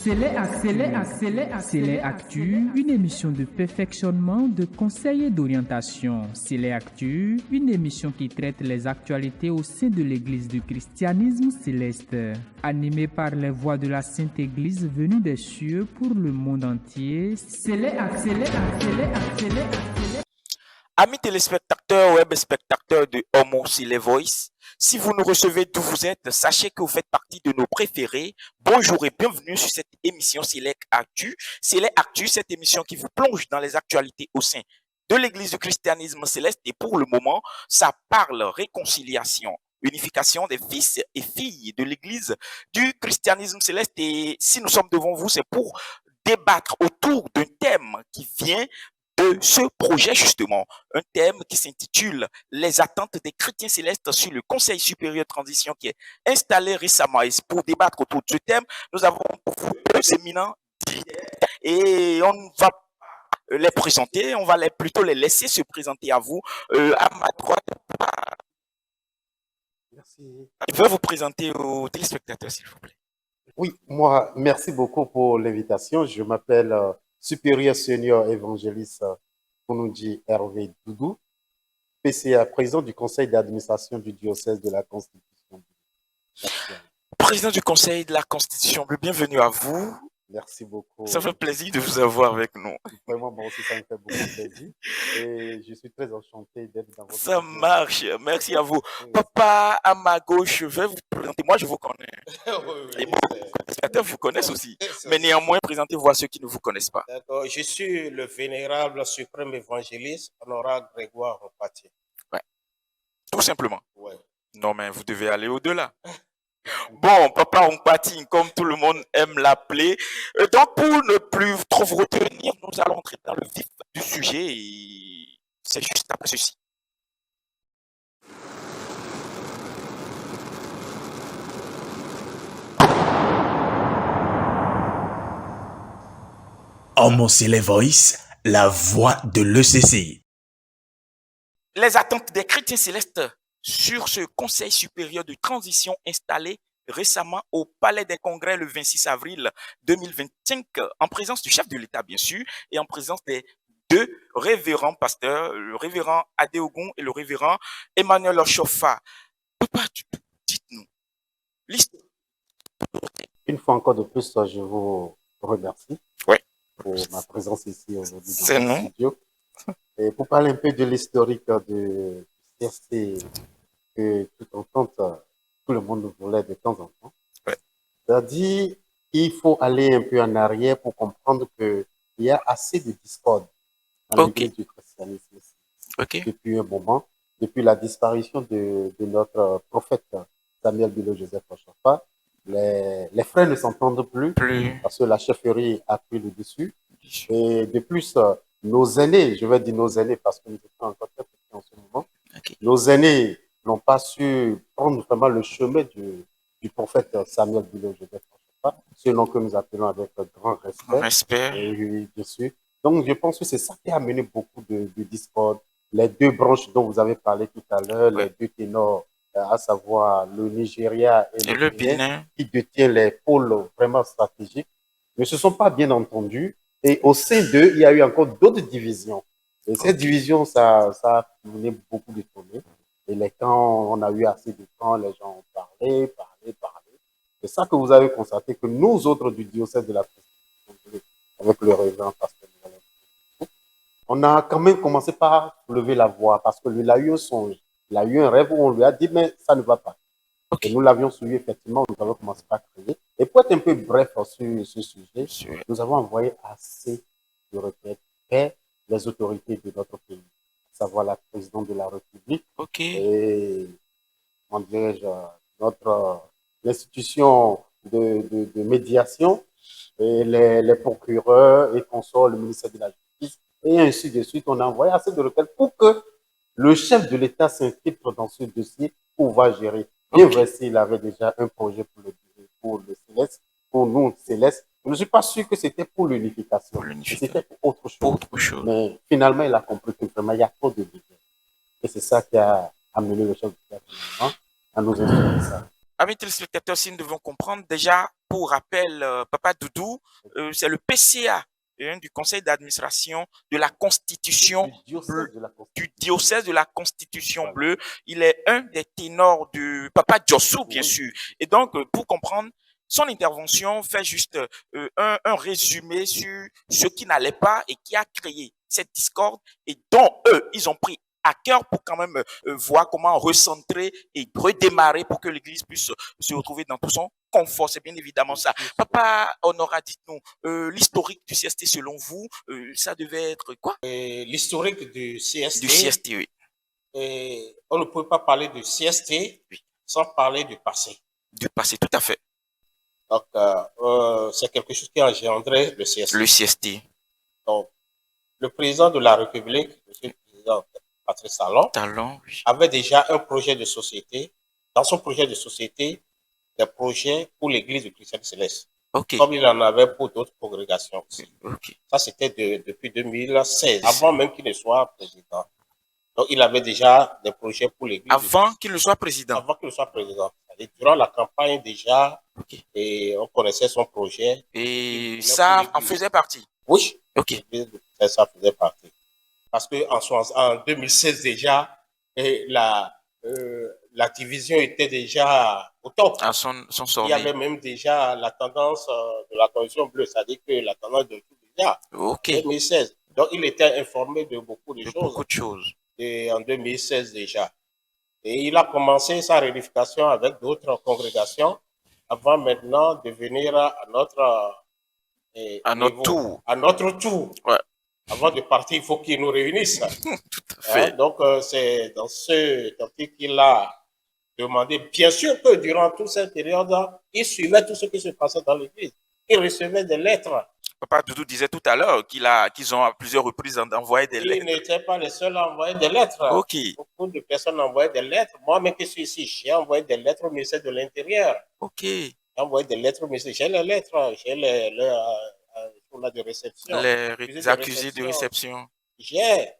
Célé Actu, une émission de perfectionnement, de conseils et d'orientation. Célé Actu, une émission qui traite les actualités au sein de l'Église du christianisme céleste. Animée par les voix de la Sainte Église venues des cieux pour le monde entier. Célé Actu. Amis téléspectateurs, web spectateurs de Homo Célé Voice, si vous nous recevez d'où vous êtes, sachez que vous faites partie de nos préférés. Bonjour et bienvenue sur cette émission Célé Actu. Célé Actu, cette émission qui vous plonge dans les actualités au sein de l'Église du christianisme céleste. Et pour le moment, ça parle réconciliation, unification des fils et filles de l'Église du christianisme céleste. Et si nous sommes devant vous, c'est pour débattre autour d'un thème qui vient de ce projet justement, un thème qui s'intitule Les attentes des chrétiens célestes sur le Conseil supérieur de transition qui est installé récemment. Et pour débattre autour de ce thème, nous avons pour vous deux éminents et on va les présenter, on va plutôt les laisser se présenter à vous. À ma droite, Merci. je vais vous présenter aux téléspectateurs s'il vous plaît. Oui, moi, merci beaucoup pour l'invitation. Je m'appelle Supérieur Senior Évangéliste Kounoudji Hervé Doudou, PCA, président du conseil d'administration du diocèse de la Constitution. Président du conseil de la Constitution, bienvenue à vous. Merci beaucoup. Ça fait plaisir de vous avoir avec nous. Vraiment, moi aussi, ça me fait beaucoup plaisir. Et je suis très enchanté d'être dans votre... Ça marche. Merci à vous. Papa, à ma gauche, je vais vous présenter. Moi, je vous connais. Et moi, les spectateurs vous connaissent aussi. Mais néanmoins, présentez-vous à ceux qui ne vous connaissent pas. D'accord. Je suis le vénérable suprême évangéliste, honorable Grégoire Mpati. Ouais. Tout simplement. Ouais. Non, mais vous devez aller au-delà. Bon, Papa Mpati, comme tout le monde aime l'appeler. Donc, pour ne plus trop vous retenir, nous allons entrer dans le vif du sujet et c'est juste après ceci. Homo Célé Voice, la voix de l'ECCI. Les attentes des chrétiens célestes sur ce Conseil supérieur de transition installé récemment au Palais des Congrès le 26 avril 2025, en présence du chef de l'État, bien sûr, et en présence des deux révérends pasteurs, le révérend Adéogun et le révérend Emmanuel Ochofa. Papa, dites-nous l'histoire. Une fois encore de plus, je vous remercie pour ma présence ici aujourd'hui dans le studio. Et pour parler un peu de l'historique de CST, que tout le monde voulait de temps en temps. C'est-à-dire qu'il faut aller un peu en arrière pour comprendre qu'il y a assez de discorde dans l'Église du christianisme depuis un moment, depuis la disparition de notre prophète Samuel Bilo-Joseph Ochofa. Les frères ne s'entendent plus parce que la chefferie a pris le dessus. Et de plus, nos aînés, je vais dire nos aînés parce que nous étions encore très petits en ce moment, nos aînés n'ont pas su prendre vraiment le chemin du prophète Samuel Bilo-Joseph Ochofa, ce nom que nous appelons avec grand respect. Et, bien sûr. Donc, je pense que c'est ça qui a amené beaucoup de discorde. Les deux branches dont vous avez parlé tout à l'heure, les deux ténors, à savoir le Nigeria et le Bénin, qui détiennent les pôles vraiment stratégiques, ne se sont pas bien entendus. Et au sein d'eux, il y a eu encore d'autres divisions. Et cette division, ça a mené beaucoup de tournées. Et les camps, on a eu assez de temps, les gens ont parlé. C'est ça que vous avez constaté que nous autres du diocèse de la Constitution, avec le révérend pasteur, on a quand même commencé par lever la voix parce que lui, il a eu un songe. Il a eu un rêve où on lui a dit, mais ça ne va pas. Et nous l'avions suivi, effectivement, nous avons commencé par crier. Et pour être un peu bref sur ce sujet, nous avons envoyé assez de requêtes vers les autorités de notre pays, à savoir la présidente de la République et, comment dirais-je, l'institution de médiation, et les procureurs et consorts, le ministère de la Justice, et ainsi de suite. On a envoyé assez de requêtes pour que le chef de l'État s'infiltre dans ce dossier pour pouvoir gérer. Bien vrai, s'il avait déjà un projet pour le Céleste, pour nous, Céleste. Je ne suis pas sûr que c'était pour l'unification. C'était pour autre chose. Mais finalement, il a compris que vraiment, il y a trop de dégâts. Et c'est ça qui a amené le chef de l'État à nous instruire ça. Amis téléspectateurs, si nous devons comprendre, déjà, pour rappel, Papa Doudou, c'est le PCA du Conseil d'administration de la Constitution du diocèse de la Constitution bleue. Il est un des ténors de Papa Djossou, bien sûr. Et donc, pour comprendre, son intervention fait juste un résumé sur ce qui n'allait pas et qui a créé cette discorde et dont eux, ils ont pris à cœur pour quand même voir comment recentrer et redémarrer pour que l'Église puisse se retrouver dans tout son confort. C'est bien évidemment ça. Papa Honora, dites-nous, l'historique du CST selon vous, ça devait être quoi? L'historique du CST. Du CST, oui. On ne peut pas parler du CST sans parler du passé. Du passé, tout à fait. Donc, c'est quelque chose qui a engendré le CST. Le CST. Donc, le président de la République, M. le président Patrice Talon, oui, avait déjà un projet de société. Dans son projet de société, des projets pour l'Église du Christ Céleste. Okay. Comme il en avait pour d'autres congrégations aussi. Okay. Ça, c'était depuis 2016, avant même qu'il ne soit président. Donc, il avait déjà des projets pour l'Église. Avant qu'il ne soit président. Avant qu'il ne soit président. Et durant la campagne déjà, et on connaissait son projet. Et ça en faisait partie. Oui. Ok. Ça faisait partie. Parce que en 2016 déjà, la division était déjà au top. À son sommet. Il y avait même déjà la tendance de la coalition bleue, c'est-à-dire que la tendance de tout déjà. Ok. 2016. Donc, il était informé de beaucoup de choses. Beaucoup de choses. Et en 2016 déjà. Et il a commencé sa réunification avec d'autres congrégations avant maintenant de venir à notre tour. À notre tour. Ouais. Avant de partir, il faut qu'il nous réunisse. Tout à fait. Donc, c'est dans ce topic qu'il a demandé. Bien sûr que durant toute cette période, il suivait tout ce qui se passait dans l'Église. Il recevait des lettres. Papa Doudou disait tout à l'heure qu'ils ont à plusieurs reprises envoyé des lettres. Ils n'étaient pas les seuls à envoyer des lettres. Ok. Beaucoup de personnes envoyaient des lettres. Moi-même qui suis ici, j'ai envoyé des lettres au ministère de l'Intérieur. Ok. J'ai envoyé des lettres au ministère. J'ai les lettres, j'ai les de réception. Les accusés de réception. J'ai,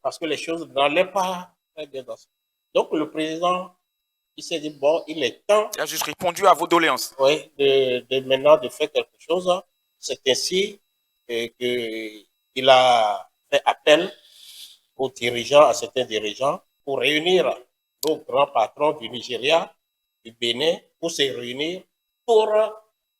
parce que les choses n'allaient pas très bien dans ça. Donc le président, il s'est dit, bon, il est temps. Il a juste répondu à vos doléances. Oui, de maintenant de faire quelque chose. C'est ainsi qu'il a fait appel aux dirigeants, à certains dirigeants, pour réunir nos grands patrons du Nigeria, du Bénin, pour se réunir, pour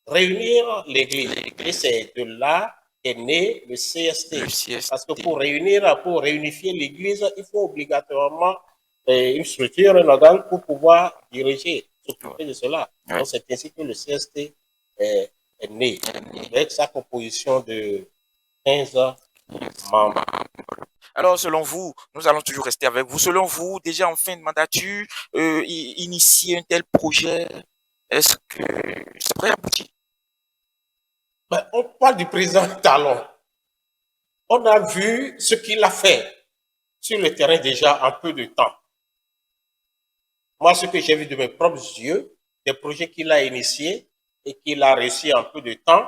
réunir l'Église. Et c'est de là qu'est né le CST. Parce que pour réunifier l'Église, il faut obligatoirement une structure, un organe pour pouvoir diriger, s'occuper de cela. Donc c'est ainsi que le CST est né, avec sa composition de 15 membres. Alors, selon vous, nous allons toujours rester avec vous. Selon vous, déjà en fin de mandature, initier un tel projet, est-ce que c'est prêt à aboutir? Ben, on parle du président Talon. On a vu ce qu'il a fait sur le terrain déjà en peu de temps. Moi, ce que j'ai vu de mes propres yeux, des projets qu'il a initiés et qu'il a réussi en peu de temps,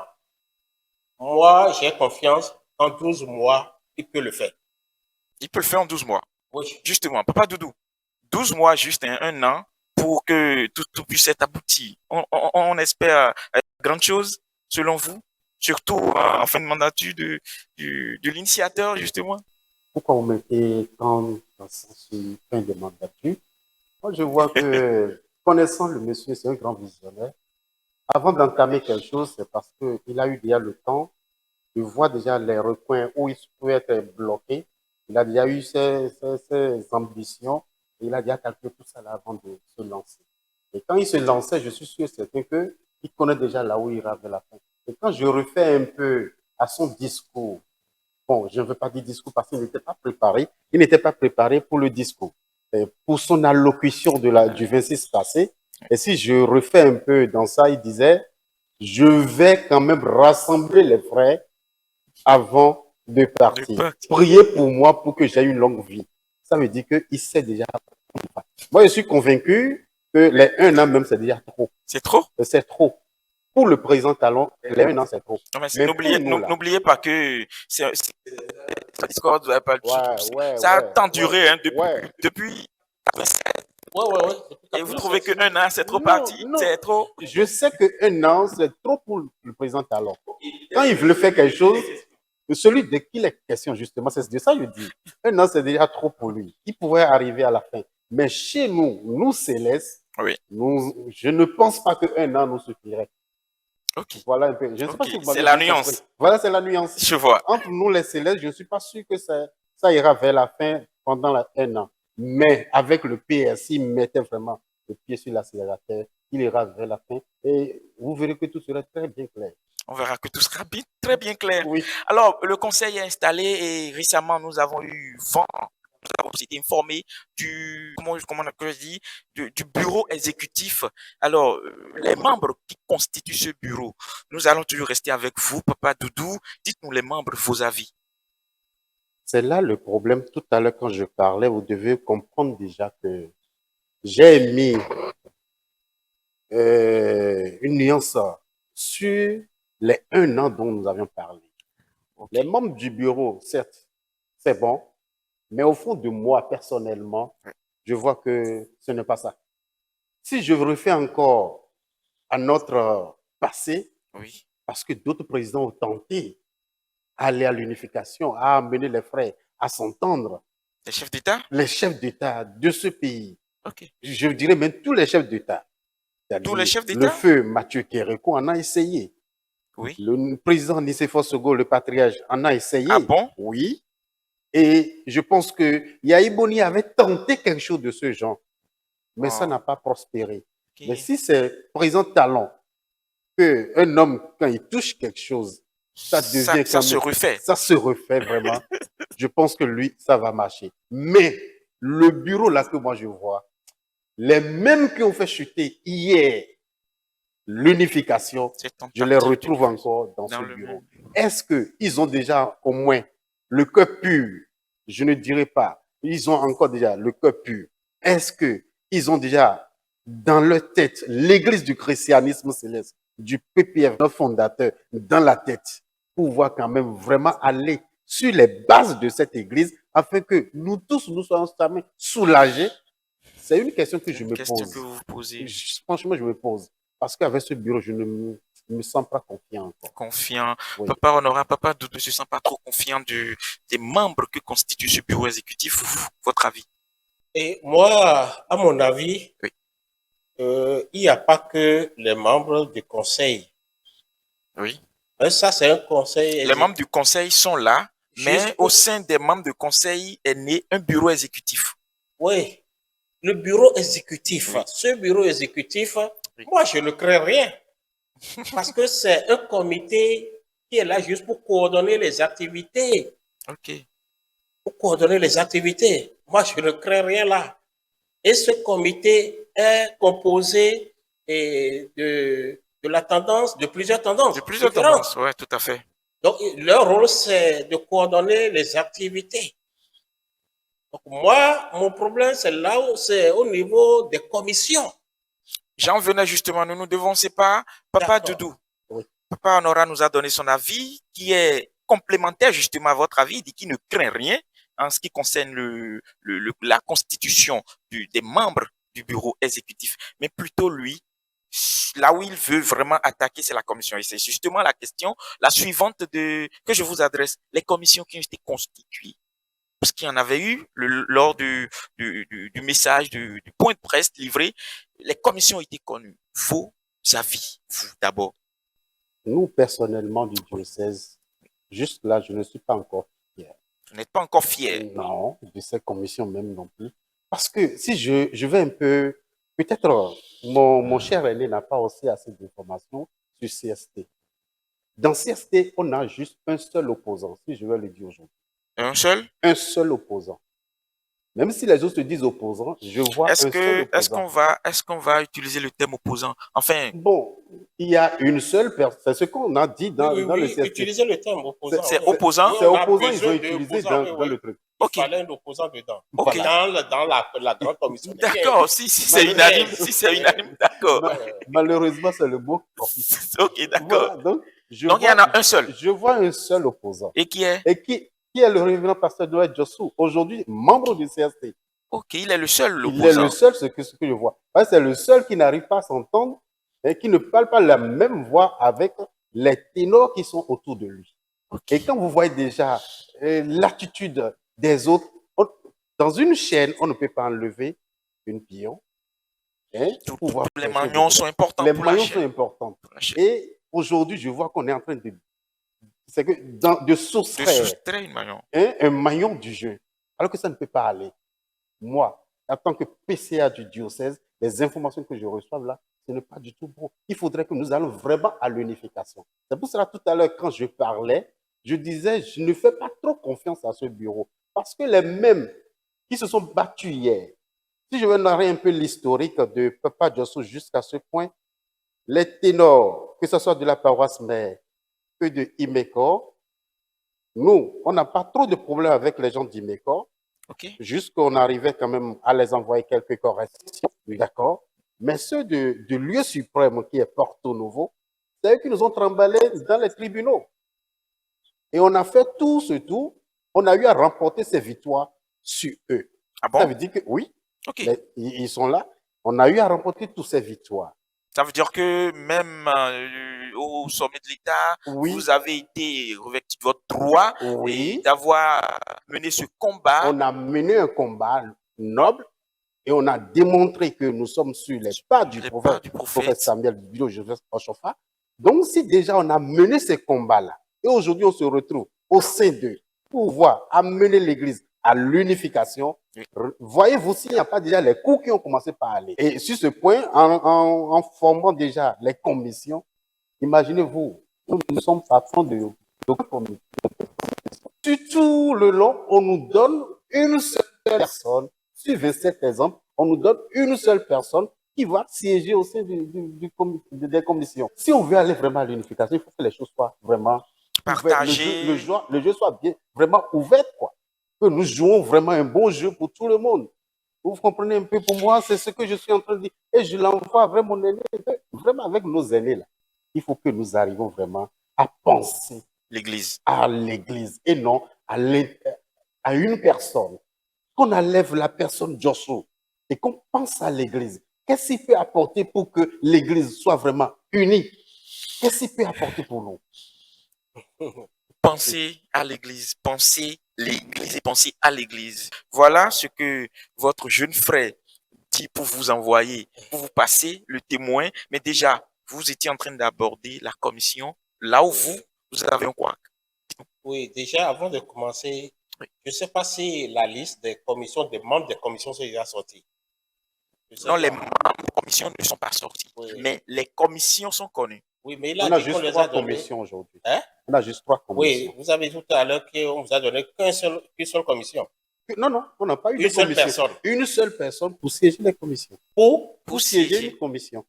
moi, j'ai confiance qu'en 12 mois, il peut le faire. Il peut le faire en 12 mois. Oui. Justement, Papa Doudou, 12 mois, juste un an, pour que tout puisse être abouti. On espère grande chose, selon vous, surtout en fin de mandature de l'initiateur, justement. Pourquoi vous mettez tant dans ce fin de mandature? Moi, je vois que, connaissant le monsieur, c'est un grand visionnaire. Avant d'entamer quelque chose, c'est parce qu'il a eu déjà le temps de voir déjà les recoins où il pouvait être bloqué. Il a déjà eu ses ambitions et il a déjà calculé tout ça là avant de se lancer. Et quand il se lançait, je suis sûr certain qu'il connaît déjà là où il ira vers la fin. Et quand je refais un peu à son discours, bon, je ne veux pas dire discours parce qu'il n'était pas préparé. Il n'était pas préparé pour le discours. Et pour son allocution du 26 passé. Et si je refais un peu dans ça, il disait, je vais quand même rassembler les frères avant de partir. Priez pour moi pour que j'aie une longue vie. Ça veut dire qu'il sait déjà. Moi, je suis convaincu que les 1 an même, c'est déjà trop. C'est trop? C'est trop. Pour le président Talon, les 1 an, c'est trop. N'oubliez pas que c'est Discord, ça a tant duré hein, depuis Ouais. Et vous trouvez que 1 an, c'est trop parti? C'est trop? Je sais que 1 an, c'est trop pour le président Talon. Quand il veut faire quelque chose, celui de qui il est question, justement, c'est de ça que je dis. 1 an, c'est déjà trop pour lui. Il pourrait arriver à la fin. Mais chez nous Célestes, oui. Je ne pense pas que 1 an nous suffirait. Ok. Voilà un peu. Je ne sais pas si c'est la nuance. Voilà, c'est la nuance. Je vois. Entre nous, les Célestes, je ne suis pas sûr que ça ira vers la fin pendant 1 an. Mais avec le PS, s'il mettait vraiment le pied sur l'accélérateur, il ira vers la fin et vous verrez que tout sera très bien clair. On verra que tout sera très bien clair. Oui. Alors, le conseil est installé et récemment, nous avons eu vent. Nous avons été informés du bureau exécutif. Alors, les membres qui constituent ce bureau, nous allons toujours rester avec vous, Papa Doudou. Dites-nous les membres, vos avis. C'est là le problème. Tout à l'heure, quand je parlais, vous devez comprendre déjà que j'ai mis une nuance sur les 1 an dont nous avions parlé. Okay. Les membres du bureau, certes, c'est bon, mais au fond de moi, personnellement, je vois que ce n'est pas ça. Si je refais encore à notre passé, oui. Parce que d'autres présidents ont tenté d'aller à l'unification, à amener les frères à s'entendre. Les chefs d'État? Les chefs d'État de ce pays. Okay. Je dirais même tous les chefs d'État. Tous les chefs d'État? Le feu Mathieu Kérékou en a essayé. Oui. Le président Nicéphore Sogo, le patriarche, en a essayé. Ah bon? Oui. Et je pense que Yahi Boni avait tenté quelque chose de ce genre. Mais ça n'a pas prospéré. Okay. Mais si c'est président Talon, qu'un homme, quand il touche quelque chose, ça devient ça se refait. Ça se refait vraiment. Je pense que lui, ça va marcher. Mais le bureau là que moi je vois, les mêmes qui ont fait chuter hier l'unification, je les retrouve encore dans ce bureau. Est-ce qu'ils ont déjà au moins le cœur pur? Je ne dirais pas. Ils ont encore déjà le cœur pur. Est-ce qu'ils ont déjà dans leur tête l'église du christianisme céleste, du PPF, notre fondateur, dans la tête, pour pouvoir quand même vraiment aller sur les bases de cette église afin que nous tous, nous soyons soulagés? C'est une question que je me pose. Que vous posez. Franchement, je me pose. Parce qu'avec ce bureau, je ne me sens pas confiant encore. Confiant. Oui. Papa Honorat, Papa Doudou ne se sent pas trop confiant des membres que constitue ce bureau exécutif. Votre avis? Et moi, à mon avis, oui. Il n'y a pas que les membres du conseil. Oui. Ça, c'est un conseil. Les membres du conseil sont là, mais au sein des membres du conseil est né un bureau exécutif. Oui. Le bureau exécutif, oui. Ce bureau exécutif, oui. Moi, je ne crains rien. Parce que c'est un comité qui est là juste pour coordonner les activités. OK. Pour coordonner les activités. Moi, je ne crains rien là. Et ce comité est composé de la tendance, de plusieurs tendances. De plusieurs tendances, oui, tout à fait. Donc, leur rôle, c'est de coordonner les activités. Donc, moi, mon problème, c'est là où c'est au niveau des commissions. J'en venais justement, nous devons, c'est pas Papa Doudou. Oui. Papa Honorat nous a donné son avis qui est complémentaire justement à votre avis, il dit qu'il ne craint rien en ce qui concerne la constitution des membres du bureau exécutif. Mais plutôt lui, là où il veut vraiment attaquer, c'est la commission. Et c'est justement la question, la suivante que je vous adresse. Les commissions qui ont été constituées. Parce qu'il y en avait eu lors du message, du point de presse livré, les commissions ont été connues. Vos avis, vous d'abord. Nous, personnellement, du diocèse, juste là, je ne suis pas encore fier. Vous n'êtes pas encore fier? Non, de ces commissions même non plus. Parce que si je vais un peu, peut-être mon cher aîné n'a pas aussi assez d'informations sur CST. Dans CST, on a juste un seul opposant, si je vais le dire aujourd'hui. Un seul? Un seul opposant. Même si les autres se disent opposants, je vois un seul opposant. Est-ce qu'on va utiliser le terme opposant? Enfin. Bon, il y a une seule personne. C'est ce qu'on a dit dans le CST. Utiliser le terme opposant. C'est opposant? C'est opposant, ils ont utilisé dans le truc. Il fallait un opposant dedans. Okay. Dans la grande commission. D'accord, si c'est unanime, d'accord. Malheureusement, c'est le mot officiel. Ok, d'accord. Voilà, donc il y en a un seul. Je vois un seul opposant. Et qui est? Et qui est le révérend pasteur Noël Jossou, aujourd'hui membre du CST. Ok, il est le seul Il est opposant. le seul, ce que je vois. C'est le seul qui n'arrive pas à s'entendre et qui ne parle pas la même voix avec les ténors qui sont autour de lui. Ok. Et quand vous voyez déjà l'attitude des autres, dans une chaîne, on ne peut pas enlever une pion. Tous les maillons sont importants Les pour la maillons sont chaîne. importants. Et aujourd'hui, je vois qu'on est en train de soustraire un maillon du jeu, alors que ça ne peut pas aller. Moi, en tant que PCA du diocèse, les informations que je reçois là, ce n'est pas du tout bon. Il faudrait que nous allons vraiment à l'unification. C'est pour cela, tout à l'heure, quand je parlais, je disais, je ne fais pas trop confiance à ce bureau. Parce que les mêmes qui se sont battus hier, si je veux narrer un peu l'historique de Papa Josso jusqu'à ce point, les ténors, que ce soit de la paroisse mère que de Imeko, nous, on n'a pas trop de problèmes avec les gens d'Imeko. Okay. Jusqu'on arrivait quand même à les envoyer quelques corrections, d'accord. Mais ceux du lieu suprême qui est Porto Novo, c'est eux qui nous ont trimballés dans les tribunaux. Et on a fait tout ce tour, on a eu à remporter ces victoires sur eux. Ah bon? Ça veut dire que oui, okay. Ils sont là, on a eu à remporter toutes ces victoires. Ça veut dire que même au sommet de l'État, oui, vous avez été revêtu de votre droit, oui, d'avoir mené ce combat. On a mené un combat noble et on a démontré que nous sommes sur les pas du prophète Samuel Bio-Joseph Ochofa. Donc, si déjà on a mené ces combats-là, et aujourd'hui on se retrouve au sein d'eux pour pouvoir amener l'Église à l'unification, oui, voyez-vous s'il n'y a pas déjà les coups qui ont commencé par aller. Et sur ce point, en formant déjà les commissions, imaginez-vous, nous sommes patrons de commissions. Sur tout le long, on nous donne une seule personne. Sur 27 exemples, on nous donne une seule personne qui va siéger au sein des commissions. Si on veut aller vraiment à l'unification, il faut que les choses soient vraiment partagées. Le jeu soit bien, vraiment ouvert, quoi. Que nous jouons vraiment un bon jeu pour tout le monde. Vous comprenez un peu, pour moi, c'est ce que je suis en train de dire. Et je l'envoie avec mon aîné, vraiment avec nos aînés là. Il faut que nous arrivions vraiment à penser l'Église. À l'Église et non à une personne. Qu'on enlève la personne Joshua et qu'on pense à l'Église. Qu'est-ce qu'il peut apporter pour que l'Église soit vraiment unie? Qu'est-ce qu'il peut apporter pour nous? Pensez à l'Église, pensez l'Église et pensez à l'Église. Voilà ce que votre jeune frère dit pour vous envoyer, pour vous passer le témoin. Mais déjà, vous étiez en train d'aborder la commission là où vous avez un quoi? Oui, déjà, avant de commencer, oui, je ne sais pas si la liste des commissions, des membres des commissions sont déjà sortie. Non, les membres des commissions ne sont pas sortis, oui, mais les commissions sont connues. Oui, mais on a juste 3 commissions aujourd'hui. Hein? On a juste 3 commissions. Oui, vous avez tout à l'heure qu'on vous a donné qu'une seule commission. Non, on n'a pas eu une seule personne. Une seule personne pour siéger les commissions. Pour siéger une commission.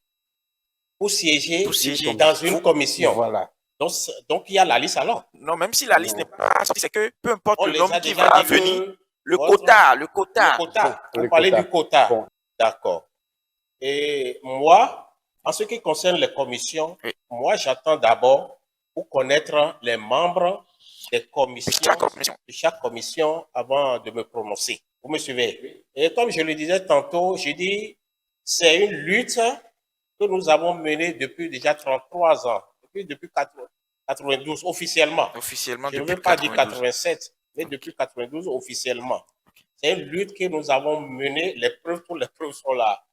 Pour siéger dans une commission. Voilà. Donc, il y a la liste alors. Non, même si la liste n'est pas sortie, c'est que peu importe le nombre qui va venir, le quota. Vous parlez du quota. Bon. D'accord. Et moi, en ce qui concerne les commissions, oui, moi, j'attends d'abord pour connaître les membres des commissions, de chaque commission avant de me prononcer. Vous me suivez? Oui. Et comme je le disais tantôt, je dis, c'est une lutte que nous avons menée depuis déjà 33 ans, depuis 92 officiellement. Je ne veux pas dire 87, mais depuis 92 officiellement. C'est une lutte que nous avons menée, toutes les preuves sont là.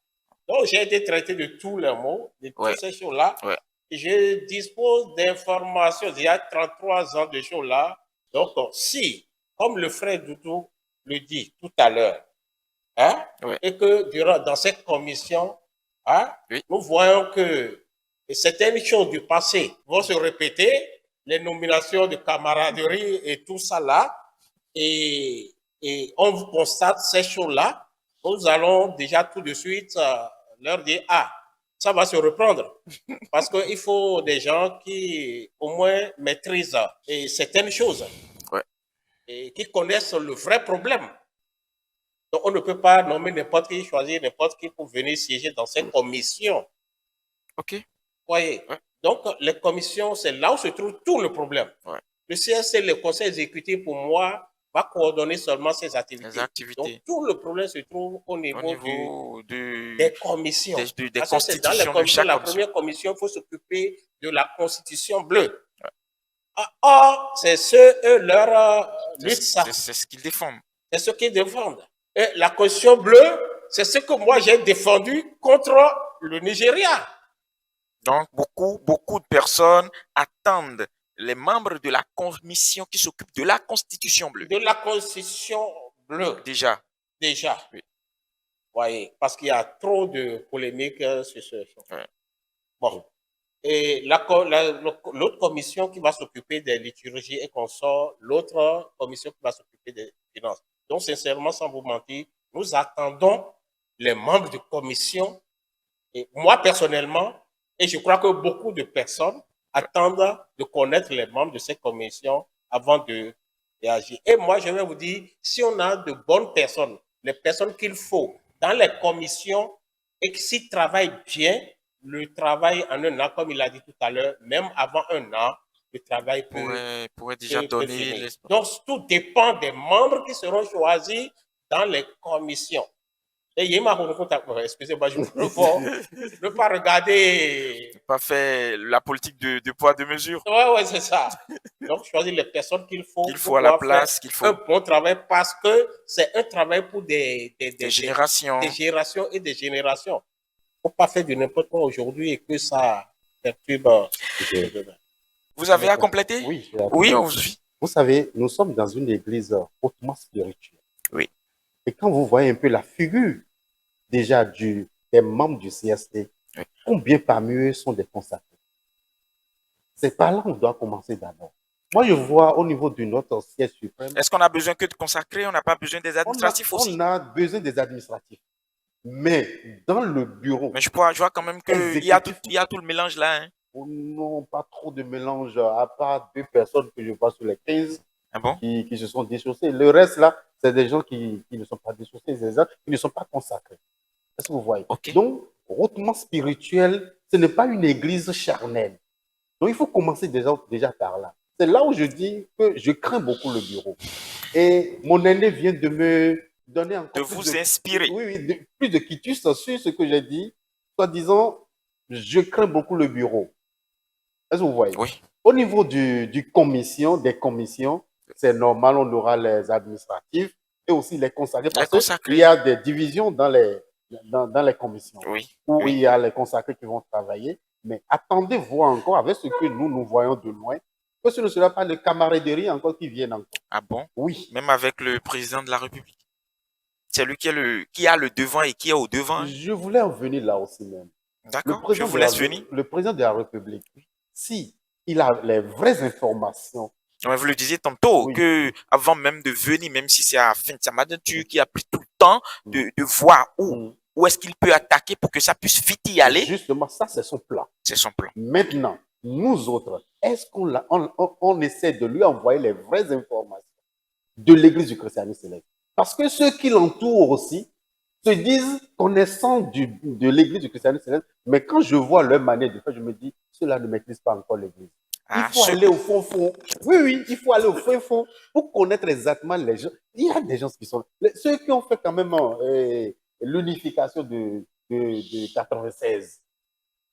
Donc, j'ai été traité de tous les mots, de toutes ces choses-là. Ouais. Je dispose d'informations, il y a 33 ans de choses-là. Donc, si, comme le frère Doudou le dit tout à l'heure, hein, et que dans cette commission, hein, nous voyons que certaines choses du passé vont se répéter, les nominations de camaraderie et tout ça là, et on constate ces choses-là, nous allons déjà tout de suite leur dire, ça va se reprendre. Parce qu'il faut des gens qui, au moins, maîtrisent certaines choses. Ouais. Et qui connaissent le vrai problème. Donc, on ne peut pas nommer n'importe qui, choisir n'importe qui pour venir siéger dans cette commission. OK. Voyez. Ouais. Donc, les commissions, c'est là où se trouve tout le problème. Ouais. Le CSC, le conseil exécutif, pour moi, va coordonner seulement ses activités. Les activités. Donc, tout le problème se trouve au niveau des commissions. Des Parce que c'est dans les commissions, la première commission, il faut s'occuper de la constitution bleue. Ouais. Or, c'est leur lutte, ça. C'est ce qu'ils défendent. C'est ce qu'ils défendent. Et la constitution bleue, c'est ce que moi j'ai défendu contre le Nigeria. Donc, beaucoup de personnes attendent les membres de la commission qui s'occupe de la constitution bleue. De la constitution bleue. Déjà. Oui. Voyez, parce qu'il y a trop de polémiques sur ce chose. Ouais. Bon. Et l'autre commission qui va s'occuper des liturgies et consorts, l'autre commission qui va s'occuper des finances. Donc, sincèrement, sans vous mentir, nous attendons les membres de commission, et moi personnellement, et je crois que beaucoup de personnes attendent de connaître les membres de cette commission avant de réagir. Et moi, je vais vous dire, si on a de bonnes personnes, les personnes qu'il faut dans les commissions, et s'ils travaillent bien, le travail en un an, comme il a dit tout à l'heure, même avant un an, le travail pourrait déjà donner. Donc, tout dépend des membres qui seront choisis dans les commissions. Et excusez-moi, je ne veux pas regarder. Pas faire la politique de poids, de mesure. Oui, c'est ça. Donc, choisir les personnes qu'il faut. Qu'il faut à la place, qu'il faut. Un bon travail parce que c'est un travail pour des générations. Des générations et des générations. Il ne faut pas faire de n'importe quoi aujourd'hui et que ça perturbe. Vous avez à compléter? Oui, on vous suit. Vous savez, nous sommes dans une église hautement spirituelle. Oui. Et quand vous voyez un peu la figure déjà des membres du CST, oui, combien parmi eux sont des consacrés? C'est par là qu'on doit commencer d'abord. Moi, je vois au niveau de notre siège suprême. Est-ce qu'on a besoin que de consacrés? On n'a pas besoin des administratifs aussi? On a besoin des administratifs. Mais dans le bureau. Mais je vois quand même qu'il y a tout le mélange là. Hein. Non, pas trop de mélange, à part 2 personnes que je vois sur les 15 qui se sont dissociées. Le reste là, c'est des gens qui ne sont pas dissociés, c'est des gens qui ne sont pas consacrés. Est-ce que vous voyez? Okay. Donc, hautement spirituel, ce n'est pas une église charnelle. Donc, il faut commencer déjà par là. C'est là où je dis que je crains beaucoup le bureau. Et mon aîné vient de me donner encore de vous inspirer. Oui, plus de quitus sur ce que j'ai dit. Soit disant, je crains beaucoup le bureau. Est-ce que vous voyez? Oui. Au niveau des commissions, c'est normal, on aura les administratifs et aussi les consacrés. Parce qu'il y a des divisions dans les commissions. Oui. Où il y a les consacrés qui vont travailler. Mais attendez voir encore avec ce que nous voyons de loin, que ce ne sera pas les camaraderies encore qui viennent encore. Ah bon? Oui. Même avec le président de la République. C'est lui qui a le devant et qui est au devant. Je voulais en venir là aussi même. D'accord, je vous laisse venir. Le président de la République, si il a les vraies informations. Ouais, vous le disiez tantôt, que avant même de venir, même si c'est à la fin de sa mandature, qui a pris tout le temps de voir où est-ce qu'il peut attaquer pour que ça puisse vite y aller. Justement, ça, c'est son plan. C'est son plan. Maintenant, nous autres, est-ce qu'on essaie de lui envoyer les vraies informations de l'église du christianisme céleste? Parce que ceux qui l'entourent aussi se disent connaissants de l'église du christianisme céleste, mais quand je vois leur manière de faire, je me dis, ceux-là ne maîtrisent pas encore l'église. Il faut aller au fond. Oui, il faut aller au fond pour connaître exactement les gens. Il y a des gens qui sont... Ceux qui ont fait quand même l'unification de 96.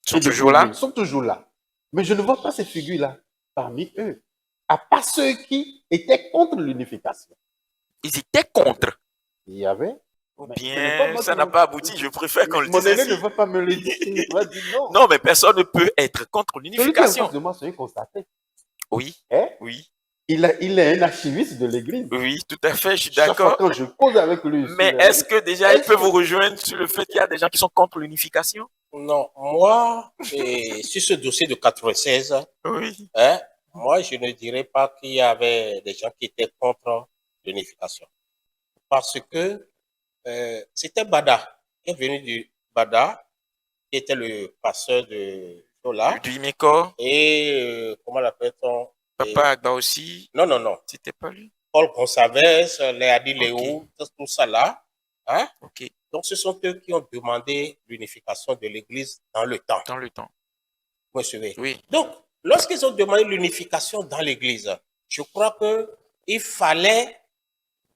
Sont toujours là? Ils sont toujours là. Mais je ne vois pas ces figures-là parmi eux. À part ceux qui étaient contre l'unification. Ils étaient contre? Il y avait... Ou bien ça n'a pas abouti, je préfère qu'on le dise. Mon aîné ne va pas me le dire. Il va dire non. Non, mais personne ne peut être contre l'unification. Celui qui est en face de moi, c'est un constaté. Oui. Hein? Oui. Il est un archiviste de l'église. Oui, tout à fait, je suis d'accord. Quand je cause avec lui. Mais est-ce que déjà il peut vous rejoindre sur le fait qu'il y a des gens qui sont contre l'unification? Non, moi, sur ce dossier de 96, oui. Moi, je ne dirais pas qu'il y avait des gens qui étaient contre l'unification. Parce que c'était Bada, qui est venu du Bada, qui était le pasteur de Chola. Du Imeko. Et comment l'appelle-t-on? Papa Agba aussi. Non. C'était pas lui. Paul Gonçalves, Léadi Léo, tout ça là. Hein? Ok. Donc, ce sont eux qui ont demandé l'unification de l'Église dans le temps. Dans le temps. Vous me suivez? Oui. Donc, lorsqu'ils ont demandé l'unification dans l'Église, je crois qu'il fallait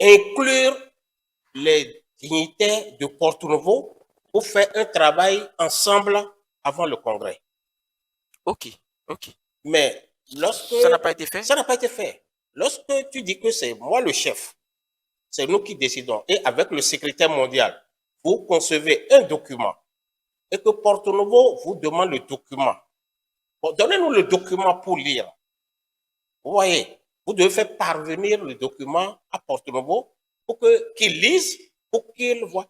inclure les dignitaires de Porto Novo pour faire un travail ensemble avant le congrès. Ok. Mais lorsque... Ça n'a pas été fait? Ça n'a pas été fait. Lorsque tu dis que c'est moi le chef, c'est nous qui décidons, et avec le secrétaire mondial, vous concevez un document, et que Porto Novo vous demande le document. Bon, donnez-nous le document pour lire. Vous voyez, vous devez faire parvenir le document à Porto Novo pour qu'il lise, pour qu'il voit.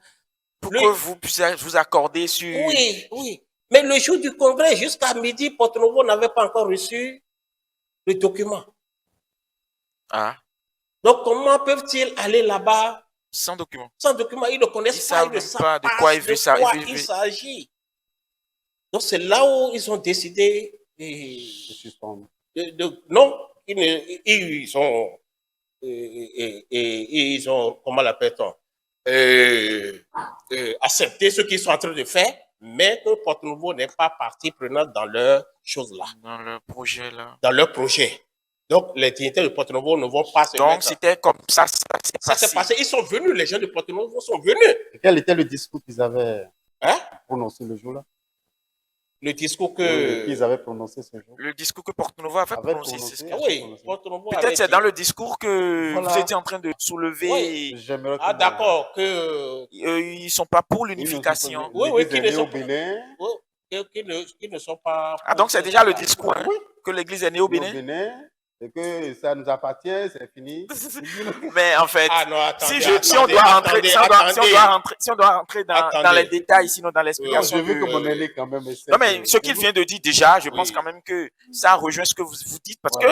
Pour que vous puissiez vous accorder sur... Oui. Mais le jour du congrès, jusqu'à midi, Porto Novo n'avait pas encore reçu le document. Ah. Donc, comment peuvent-ils aller là-bas sans document? Sans document, ils ne connaissent pas, ils ne savent pas de quoi il s'agit. Donc, c'est là où ils ont décidé de suspendre. Non, ils ont, comment l'appelle-t-on, accepté ce qu'ils sont en train de faire, mais que Porto Novo n'est pas partie prenante dans leur chose-là. Dans leur projet, là. Dans leur projet. Donc, les dignitaires de Porto Novo ne vont pas se mettre... Donc, c'était comme ça, ça s'est passé. Ils sont venus, les gens de Porto Novo sont venus. Et quel était le discours qu'ils avaient prononcé le jour-là? Le discours que... qu'ils avaient prononcé ce jour. Le discours que Porto Novo avait prononcé, c'est ce Porto Novo peut-être c'est dans le discours que vous étiez en train de soulever. Oui. D'accord, que... ils ne sont pas pour l'unification. Oui, qui ne sont pas... Qui ne sont pas... Ah, donc c'est déjà le discours, hein, que l'Église est née au Bénin. Et que ça nous appartient, c'est fini. Mais en fait, si on doit rentrer dans les détails, sinon dans l'explication. Je veux que mon aîné quand même essaie. Non, mais ce qu'il vient de dire déjà, je pense quand même que ça rejoint ce que vous dites, parce que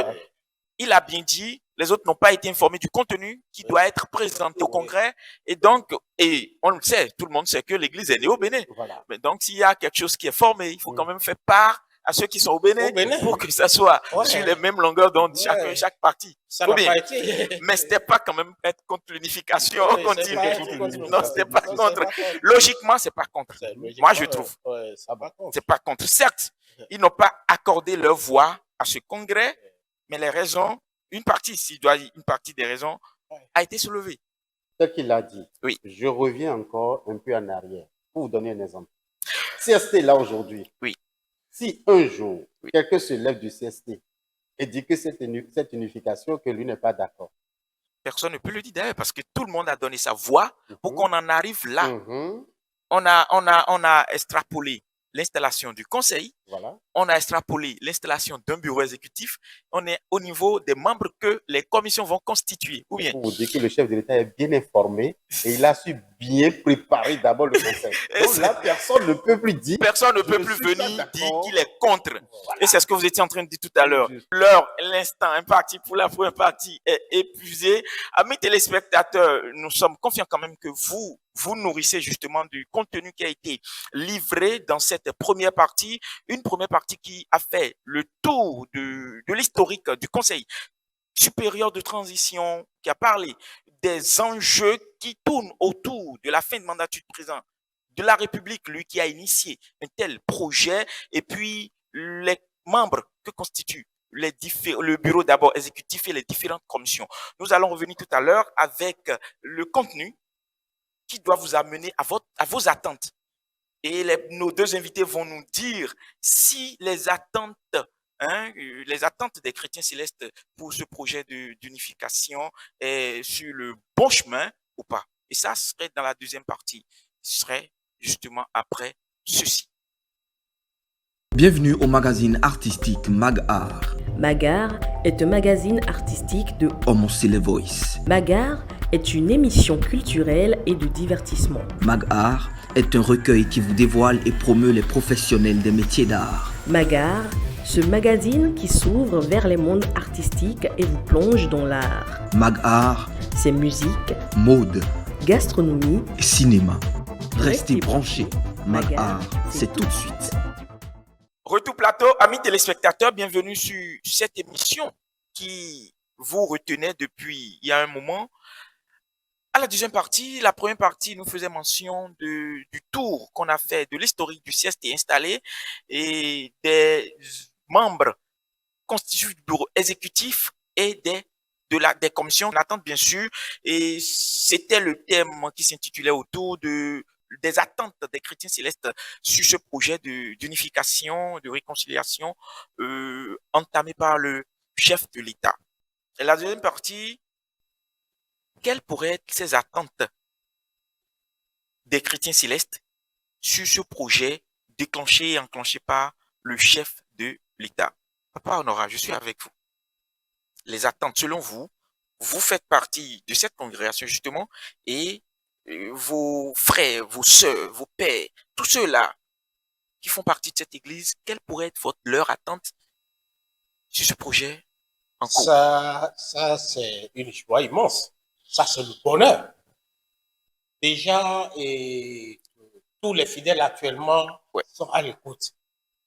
il a bien dit, les autres n'ont pas été informés du contenu qui doit être présenté au Congrès. Et donc, on le sait, tout le monde sait que l'Église est née au Bénin. Voilà. Mais donc, s'il y a quelque chose qui est formé, il faut quand même faire part à ceux qui sont au Bénin, pour que ça soit sur les mêmes longueurs d'onde, chaque partie. Ça n'a pas été. Mais c'était pas quand même être contre l'unification. Non, c'était pas contre. Logiquement, c'est pas contre. Moi, je trouve. C'est pas contre. Certes, ils n'ont pas accordé leur voix à ce congrès, mais les raisons, une partie des raisons a été soulevée. Ce qu'il a dit. Oui. Je reviens encore un peu en arrière pour vous donner un exemple. CST est là aujourd'hui. Oui. Si un jour, quelqu'un se lève du CST et dit que cette unification, que lui n'est pas d'accord. Personne ne peut le dire d'ailleurs, parce que tout le monde a donné sa voix pour qu'on en arrive là. On a extrapolé l'installation du conseil. Voilà. On a extrapolé l'installation d'un bureau exécutif. On est au niveau des membres que les commissions vont constituer. Ou bien. Pour vous dire que le chef de l'État est bien informé et il a su bien préparer d'abord le conseil. Donc là, personne ne peut plus dire. Personne ne peut plus venir dire qu'il est contre. Voilà. Et c'est ce que vous étiez en train de dire tout à l'heure. L'instant imparti pour la première partie est épuisé. Amis téléspectateurs, nous sommes confiants quand même que vous nourrissez justement du contenu qui a été livré dans cette première partie. Une première partie qui a fait le tour de l'historique du Conseil supérieur de transition, qui a parlé des enjeux qui tournent autour de la fin de mandature du président de la République, lui qui a initié un tel projet, et puis les membres que constituent le bureau d'abord exécutif et les différentes commissions. Nous allons revenir tout à l'heure avec le contenu qui doit vous amener à vos attentes. Et nos deux invités vont nous dire si les attentes des chrétiens célestes pour ce projet d'unification est sur le bon chemin ou pas. Et ça serait dans la deuxième partie. Ce serait justement après ceci. Bienvenue au magazine artistique Mag-Art. Mag-Art est un magazine artistique de Homo Voice. Mag-Art est une émission culturelle et de divertissement. Mag-Art est un recueil qui vous dévoile et promeut les professionnels des métiers d'art. Mag-Art, ce magazine qui s'ouvre vers les mondes artistiques et vous plonge dans l'art. Mag-Art, c'est musique, mode, gastronomie et cinéma. Restez branchés. Mag-Art, c'est tout de suite. Retour plateau, amis téléspectateurs, bienvenue sur cette émission qui vous retenait depuis il y a un moment. À la deuxième partie, la première partie nous faisait mention du tour qu'on a fait de l'historique du CST installé et des membres constitués du bureau exécutif et des des commissions d'attente, bien sûr, et c'était le thème qui s'intitulait autour des attentes des chrétiens célestes sur ce projet d'unification, de réconciliation entamé par le chef de l'État. Et la deuxième partie, quelles pourraient être ces attentes des chrétiens célestes sur ce projet déclenché et enclenché par le chef de l'État? Papa Honora, je suis avec vous. Les attentes, selon vous, vous faites partie de cette congrégation justement, et vos frères, vos sœurs, vos pères, tous ceux-là qui font partie de cette église, quelle pourrait être leur attente sur ce projet en cours? Ça c'est une joie immense. Ça, c'est le bonheur. Déjà, tous les fidèles actuellement sont à l'écoute.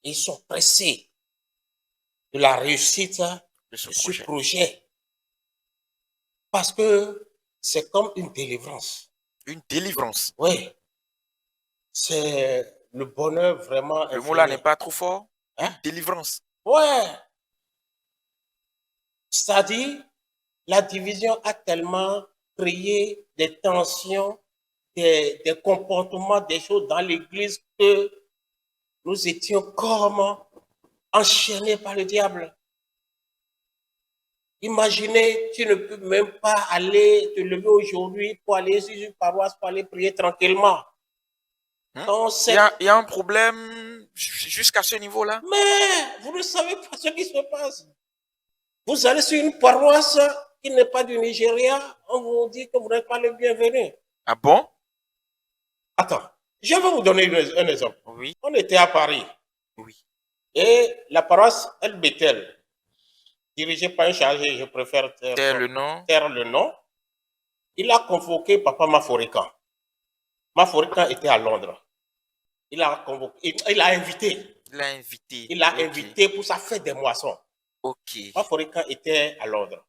Ils sont pressés de la réussite de ce projet. Parce que c'est comme une délivrance. Une délivrance? Oui. C'est le bonheur vraiment. Le mot là n'est pas trop fort? Hein? Une délivrance. Ouais. C'est-à-dire, la division a tellement créé des tensions, des comportements, des choses dans l'église que nous étions comme enchaînés par le diable. Imaginez, tu ne peux même pas aller te lever aujourd'hui pour aller sur une paroisse, pour aller prier tranquillement. Donc, il y a un problème jusqu'à ce niveau-là? Mais vous ne savez pas ce qui se passe. Vous allez sur une paroisse qui n'est pas du Nigeria, on vous dit que vous n'êtes pas le bienvenu. Ah bon? Attends, je vais vous donner un exemple. Oui. On était à Paris. Oui. Et la paroisse El Bethel, dirigée par un chargé, je préfère taire le nom. Il a convoqué Papa Maforikan. Maforikan était à Londres. Il a invité. Il a invité pour sa fête des moissons. Ok. Maforikan était à Londres.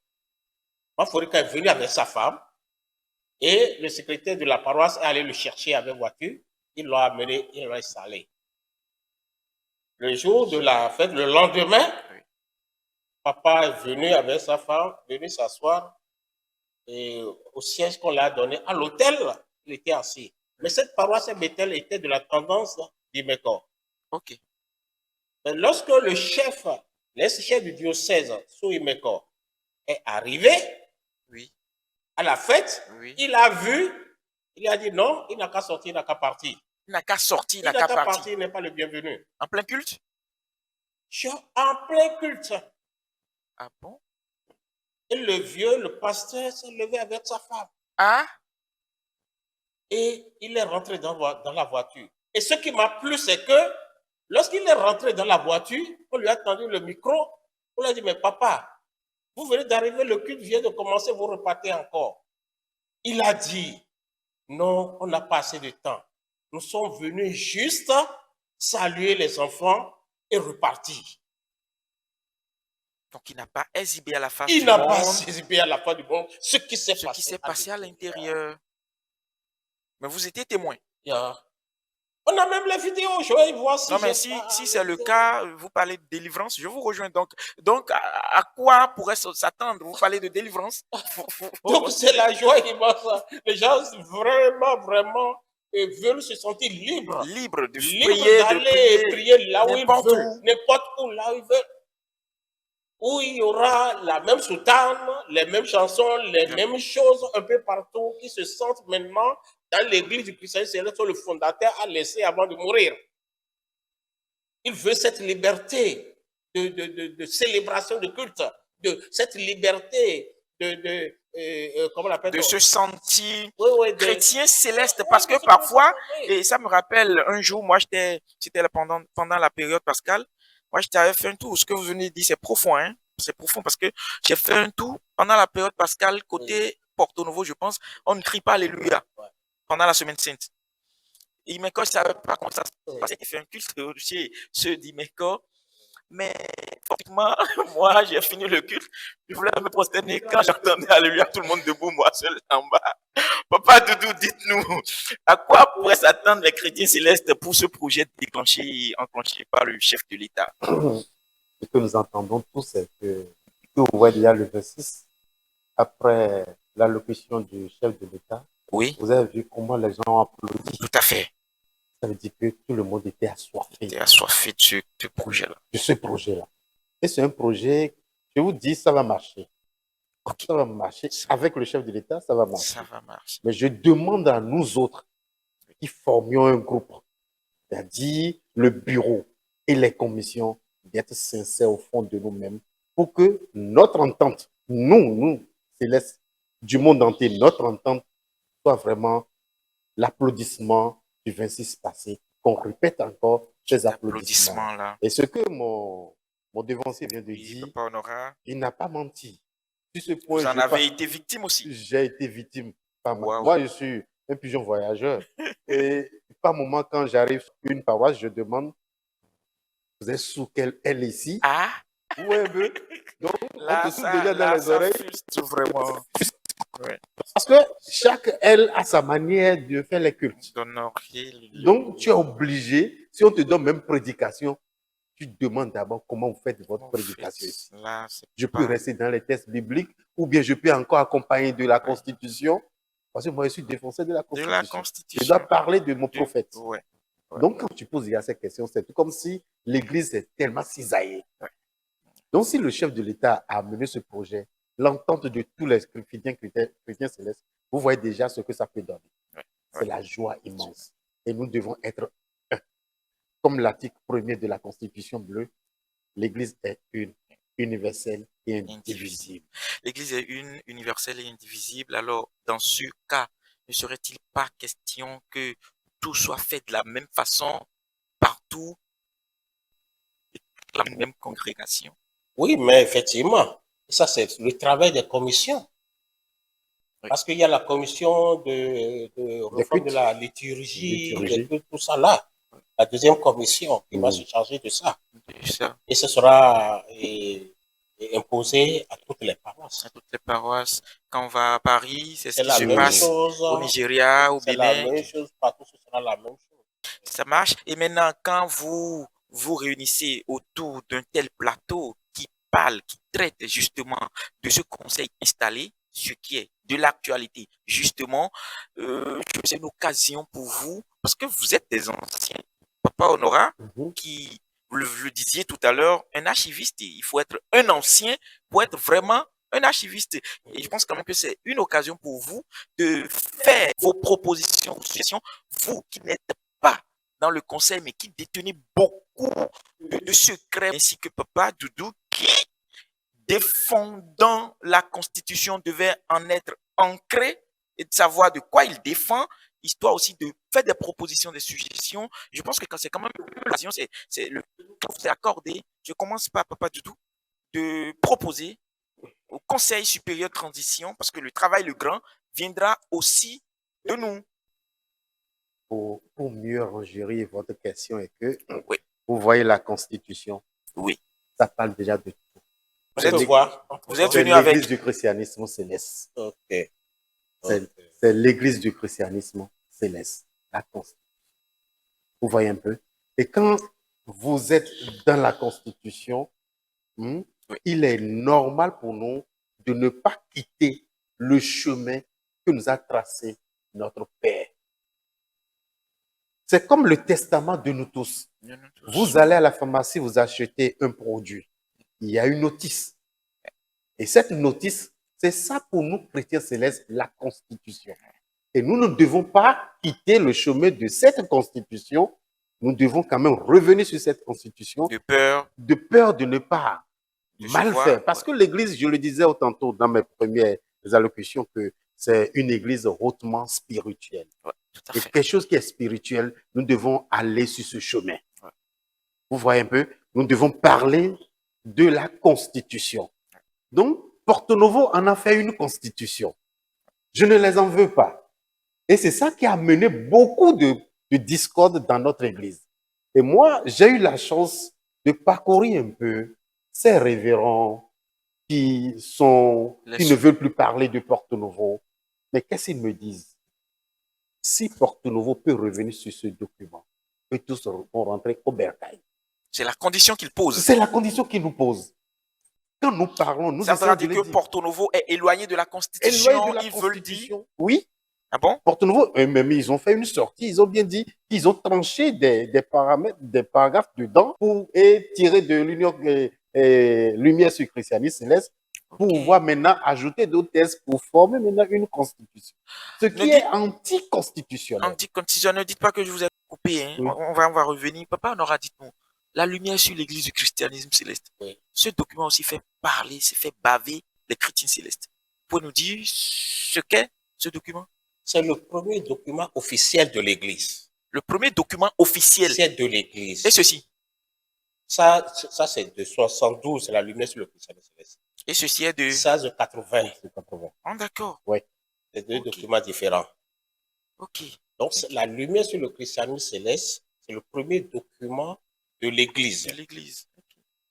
Maforikan est venu avec sa femme et le secrétaire de la paroisse est allé le chercher avec voiture. Il l'a amené, il l'a installé. Le jour de la fête, le lendemain, papa est venu avec sa femme, venu s'asseoir et au siège qu'on l'a donné à l'hôtel, il était assis. Mais cette paroisse Bethel était de la tendance d'Imeko. Ok. Mais lorsque le chef du diocèse sous Imeko est arrivé à la fête, il a vu, il a dit non, il n'a qu'à sortir, il n'a qu'à partir. Il n'a qu'à sortir, il n'a qu'à partir, il n'est pas le bienvenu. En plein culte? En plein culte. Ah bon? Et le pasteur s'est levé avec sa femme. Ah? Et il est rentré dans la voiture. Et ce qui m'a plu, c'est que lorsqu'il est rentré dans la voiture, on lui a tendu le micro. On lui a dit, mais papa, vous venez d'arriver, le culte vient de commencer, vous repartez encore. Il a dit, non, on n'a pas assez de temps. Nous sommes venus juste saluer les enfants et repartir. Donc, il n'a pas exhibé à la face du monde. Il n'a pas exhibé à la face du monde ce qui s'est passé à l'intérieur. Mais vous étiez témoin. On a même les vidéos, je vais y voir si. Non, mais si c'est le cas, vous parlez de délivrance, je vous rejoins. Donc à quoi pourrait s'attendre? Vous parlez de délivrance? Donc, c'est la joie immense. Les gens vraiment veulent se sentir libres. Libres de prier là où ils veulent. N'importe où, là où ils veulent. Où il y aura la même soutane, les mêmes chansons, les mêmes choses un peu partout, qui se sentent maintenant dans l'église du christianisme céleste que le fondateur a laissé avant de mourir. Il veut cette liberté de célébration de culte, cette liberté comment on appelle de se sentir chrétien céleste, parce que parfois, et ça me rappelle un jour, moi c'était pendant la période pascale, moi, je t'avais fait un tour. Ce que vous venez de dire, c'est profond, hein. C'est profond parce que j'ai fait un tour pendant la période pascale, côté Porto Novo, je pense. On ne crie pas Alléluia pendant la semaine sainte. Imeko, je ne savais pas comment ça se passait. Il fait un culte chez ceux d'Imeko. Mais, effectivement, moi, j'ai fini le culte. Je voulais me prosterner quand j'entendais Alléluia, tout le monde debout, moi seul en bas. Papa Doudou, dites-nous, à quoi pourraient s'attendre les chrétiens célestes pour ce projet enclenché par le chef de l'État? Ce que nous entendons tous, c'est que, vous voyez déjà le verset 6, après l'allocution du chef de l'État, oui, vous avez vu comment les gens ont applaudi. Tout à fait. Ça veut dire que tout le monde était assoiffé. Était assoiffé de ce projet-là. De ce projet-là. Et c'est un projet, je vous dis, ça va marcher. Okay. Ça va marcher. Avec le chef de l'État, ça va marcher. Ça va marcher. Mais je demande à nous autres qui formions un groupe, c'est-à-dire le bureau et les commissions, d'être sincères au fond de nous-mêmes pour que notre entente, nous, Céleste, du monde entier, notre entente soit vraiment l'applaudissement du 26 passé, qu'on répète encore ces applaudissements-là. Et ce que mon devancier vient de dire, il n'a pas menti. Sur ce point, vous en avez été victime aussi. J'ai été victime. Moi, je suis un pigeon voyageur. Et par moment, quand j'arrive sur une paroisse, je demande, vous êtes sous quelle aile ici? Ah. Ouais, donc, là, on te souffle déjà dans les oreilles. Vraiment. Ouais. Parce que chaque aile a sa manière de faire les cultes. Donc, tu es obligé, si on te donne même prédication, tu demandes d'abord comment vous faites votre prédication ici. Là, je peux rester dans les textes bibliques ou bien je peux encore accompagner de la Constitution. Parce que moi, je suis défenseur de la Constitution. Je dois parler de mon prophète. Ouais. Donc, quand tu poses ces questions, c'est tout comme si l'Église est tellement cisaillée. Donc, si le chef de l'État a mené ce projet, l'entente de tous les chrétiens célestes, vous voyez déjà ce que ça peut donner. C'est la joie immense. Et nous devons être un. Comme l'article 1er de la Constitution bleue, l'Église est une, universelle et indivisible. L'Église est une, universelle et indivisible. Alors, dans ce cas, ne serait-il pas question que tout soit fait de la même façon partout, la même congrégation? Oui, mais effectivement, ça c'est le travail des commissions. Oui. Parce qu'il y a la commission de réforme de la liturgie, tout ça là. La deuxième commission qui va se charger de ça. Et ce sera imposé à toutes les paroisses. À toutes les paroisses. Quand on va à Paris, c'est ce qui se passe au Nigeria, au Bénin. C'est la même chose, partout ce sera la même chose. Ça marche. Et maintenant, quand vous vous réunissez autour d'un tel plateau qui parle, qui traite justement de ce conseil installé, ce qui est de l'actualité, justement, c'est une occasion pour vous, parce que vous êtes des anciens. Papa Honora, qui, vous le disiez tout à l'heure, un archiviste, il faut être un ancien pour être vraiment un archiviste. Et je pense quand même que c'est une occasion pour vous de faire vos propositions, vos suggestions, vous qui n'êtes pas dans le conseil, mais qui détenez beaucoup de secrets, ainsi que Papa Doudou, qui, défendant la Constitution, devait en être ancré et de savoir de quoi il défend, histoire aussi de faire des propositions, des suggestions. Je pense que quand c'est quand même l'occasion, c'est le temps vous est accordé. Je commence par Papa Doudou de proposer au Conseil supérieur de transition, parce que le travail, le grand, viendra aussi de nous. Pour mieux gérer votre question est que oui. Vous voyez la Constitution. Oui. Ça parle déjà de tout. Vous êtes venu avec l'Église du christianisme céleste. Okay. C'est l'Église du christianisme céleste, la Constitution. Vous voyez un peu. Et quand vous êtes dans la Constitution, oui. Il est normal pour nous de ne pas quitter le chemin que nous a tracé notre Père. C'est comme le testament de nous tous. Vous allez à la pharmacie, vous achetez un produit. Il y a une notice. Et cette notice, c'est ça pour nous, chrétiens célestes, la Constitution. Et nous ne devons pas quitter le chemin de cette Constitution. Nous devons quand même revenir sur cette Constitution. De peur de ne pas mal faire. Parce que l'Église, je le disais tantôt dans mes premières allocutions, que c'est une Église hautement spirituelle. Et quelque chose qui est spirituel, nous devons aller sur ce chemin. Vous voyez un peu? Nous devons parler de la Constitution. Donc, Porto Novo en a fait une Constitution. Je ne les en veux pas. Et c'est ça qui a amené beaucoup de discorde dans notre Église. Et moi, j'ai eu la chance de parcourir un peu ces révérends qui ne veulent plus parler de Porto Novo. Mais qu'est-ce qu'ils me disent? Si Porto Novo peut revenir sur ce document, eux tous vont rentrer au bercail. C'est la condition qu'ils posent. C'est la condition qu'ils nous posent. quand nous parlons, nous ça essayons veut de dire que dire. Porto Novo est éloigné de la Constitution. Éloigné de la Ils veulent dire. Constitution. Oui. Ah bon? Porto Novo, même ils ont fait une sortie, ils ont bien dit qu'ils ont tranché des paramètres, des paragraphes dedans pour tirer de l'union lumière sur christianisme céleste pour pouvoir maintenant ajouter d'autres thèses pour former maintenant une constitution. Ce qui est anticonstitutionnel. Anticonstitutionnel, ne dites pas que je vous ai coupé. Hein. Oui. On va revenir. Papa, on aura dit nous. La lumière sur l'église du christianisme céleste. Oui. Ce document aussi fait parler, c'est fait baver les chrétiens célestes. Vous pouvez nous dire ce qu'est ce document? C'est le premier document officiel de l'église. Le premier document officiel de l'église. Et ceci? Ça c'est de 72, c'est la lumière sur le christianisme céleste. Et ceci est de? Ça, de 80. Ah, d'accord. Oui. C'est deux documents différents. Ok. Donc, la lumière sur le christianisme céleste, c'est le premier document de l'église.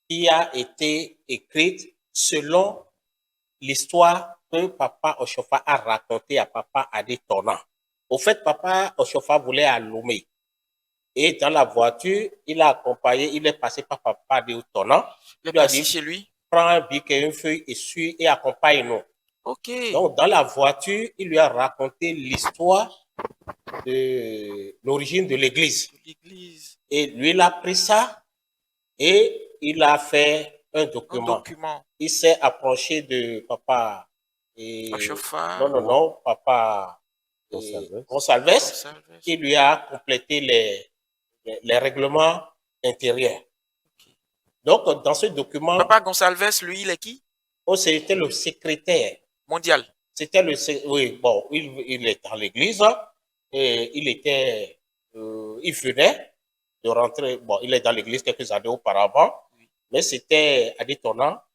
Qui a été écrite selon l'histoire que Papa Oshofa a racontée à Papa Adétona. Au fait, Papa Oshofa voulait à Lomé. Et dans la voiture, il est passé par Papa Adétona. Il est passé chez lui. Prends un bic et une feuille et suis et accompagne-nous. Ok. Donc, dans la voiture, il lui a raconté l'histoire de l'origine de l'église. Et lui, il a pris ça et il a fait un document. Il s'est approché de Papa Papa Gonsalves, qui lui a complété les règlements intérieurs. Donc, dans ce document... Papa Gonsalves, lui, il est qui? Oh, c'était le secrétaire. Mondial. C'était oui, bon, il est dans l'église et il venait de rentrer, bon, il est dans l'église quelques années auparavant, mais c'était Adétona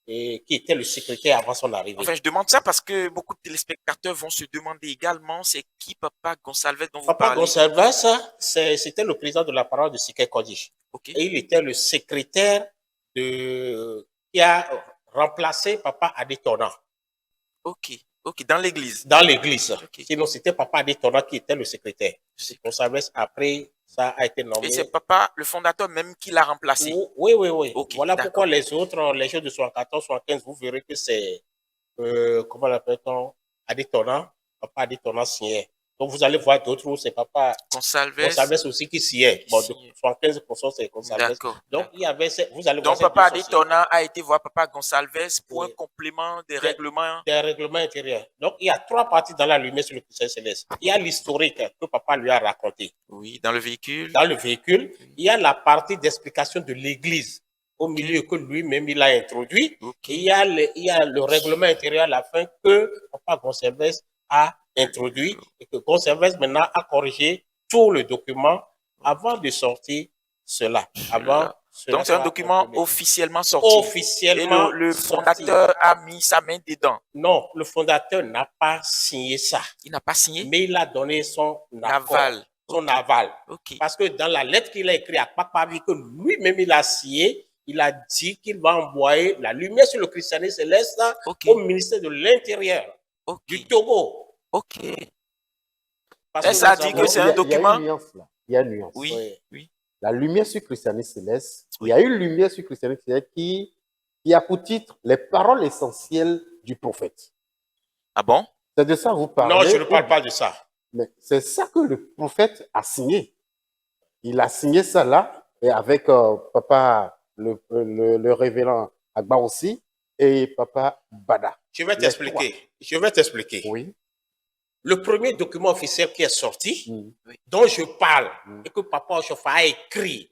qui était le secrétaire avant son arrivée. Enfin, je demande ça parce que beaucoup de téléspectateurs vont se demander également c'est qui Papa Gonsalves dont vous parlez. Papa Gonsalves, c'était le président de la parole de Siké Kodji. Okay. Et il était le secrétaire qui a remplacé Papa Adétona. Ok, dans l'église. Dans l'église. Okay. Sinon, c'était Papa Adétona qui était le secrétaire. Gonsalves, après, ça a été nommé. Et c'est Papa, le fondateur même, qui l'a remplacé. Oui. Okay, voilà pourquoi les gens de 74, 75, vous verrez que c'est, comment l'appelle-t-on, Adétona, Papa Adétona signait. Donc, vous allez voir d'autres où c'est Papa Gonsalves aussi qui signait. Bon, 75% c'est Gonsalves. Donc, il y avait, vous allez voir. Donc, Papa Adétona a été voir Papa Gonsalves pour un complément des règlements. Des règlements intérieurs. Donc, il y a 3 parties dans la lumière sur le Christ céleste. Il y a l'historique que Papa lui a raconté. Oui, dans le véhicule. Dans le véhicule. Il y a la partie d'explication de l'église au milieu que lui-même il a introduit. Okay. Il y a le règlement intérieur à la fin que Papa Gonsalves a introduit et que Gonsalves maintenant a corrigé tout le document avant de sortir cela. Donc c'est un document officiellement sorti. Officiellement. Et le fondateur a mis sa main dedans. Non, le fondateur n'a pas signé ça. Il n'a pas signé? Mais il a donné son aval. Son aval. Okay. Parce que dans la lettre qu'il a écrite à Papa Vie, que lui-même il a signé, il a dit qu'il va envoyer la lumière sur le christianisme céleste au ministère de l'Intérieur du Togo. Ok. Et ça dit que c'est un document. Il y a une nuance. Oui. La lumière sur christianisme céleste, il y a une lumière sur christianisme céleste qui a pour titre les paroles essentielles du prophète. Ah bon? C'est de ça que vous parlez? Non, je ne parle pas de ça. Mais c'est ça que le prophète a signé. Il a signé ça là, et avec Papa, le révérend Agba aussi, et Papa Bada. Je vais t'expliquer. Oui. Le premier document officiel qui est sorti, dont je parle, et que Papa Oshofa a écrit,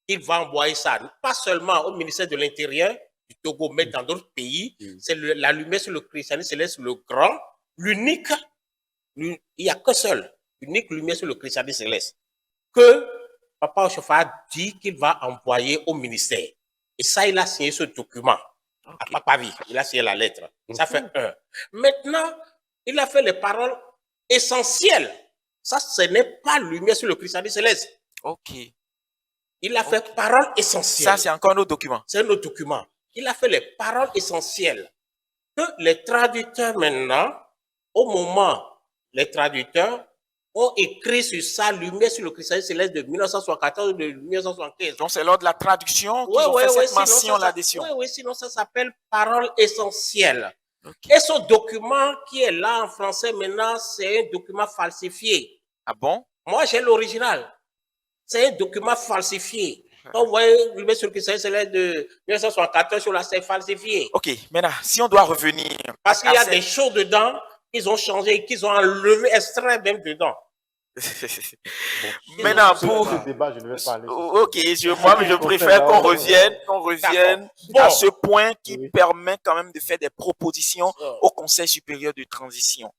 il va envoyer ça, pas seulement au ministère de l'Intérieur du Togo, mais dans d'autres pays. C'est la lumière sur le christianisme céleste, le grand, l'unique, il n'y a que seul, unique lumière sur le christianisme céleste, que Papa Oshofa a dit qu'il va envoyer au ministère. Et ça, il a signé ce document. À Papa Vie, il a signé la lettre. Ça fait 1. Maintenant, il a fait les paroles essentielles. Ça, ce n'est pas lumière sur le christianisme céleste. Ok. Il a fait paroles essentielles. Ça, c'est encore un autre document. C'est un autre document. Il a fait les paroles essentielles. Que les traducteurs maintenant, au moment, les traducteurs ont écrit sur ça, Lumière sur le christianisme céleste de 1974 ou de 1975. Donc, c'est lors de la traduction qu'ils ont fait cette mention là-dessus. Oui, sinon ça s'appelle Parole essentielle. Okay. Et ce document qui est là en français maintenant, c'est un document falsifié. Ah bon? Moi, j'ai l'original. C'est un document falsifié. Quand vous voyez Lumière sur le christianisme céleste de 1974, sur là, c'est falsifié. Ok, maintenant, si on doit revenir... Parce qu'il y a des choses dedans qu'ils ont changé, qu'ils ont enlevé, extrait même dedans. Maintenant, pour ce débat, je ne vais pas aller. Ok, moi, je préfère qu'on revienne à ce point qui permet quand même de faire des propositions au Conseil supérieur de transition.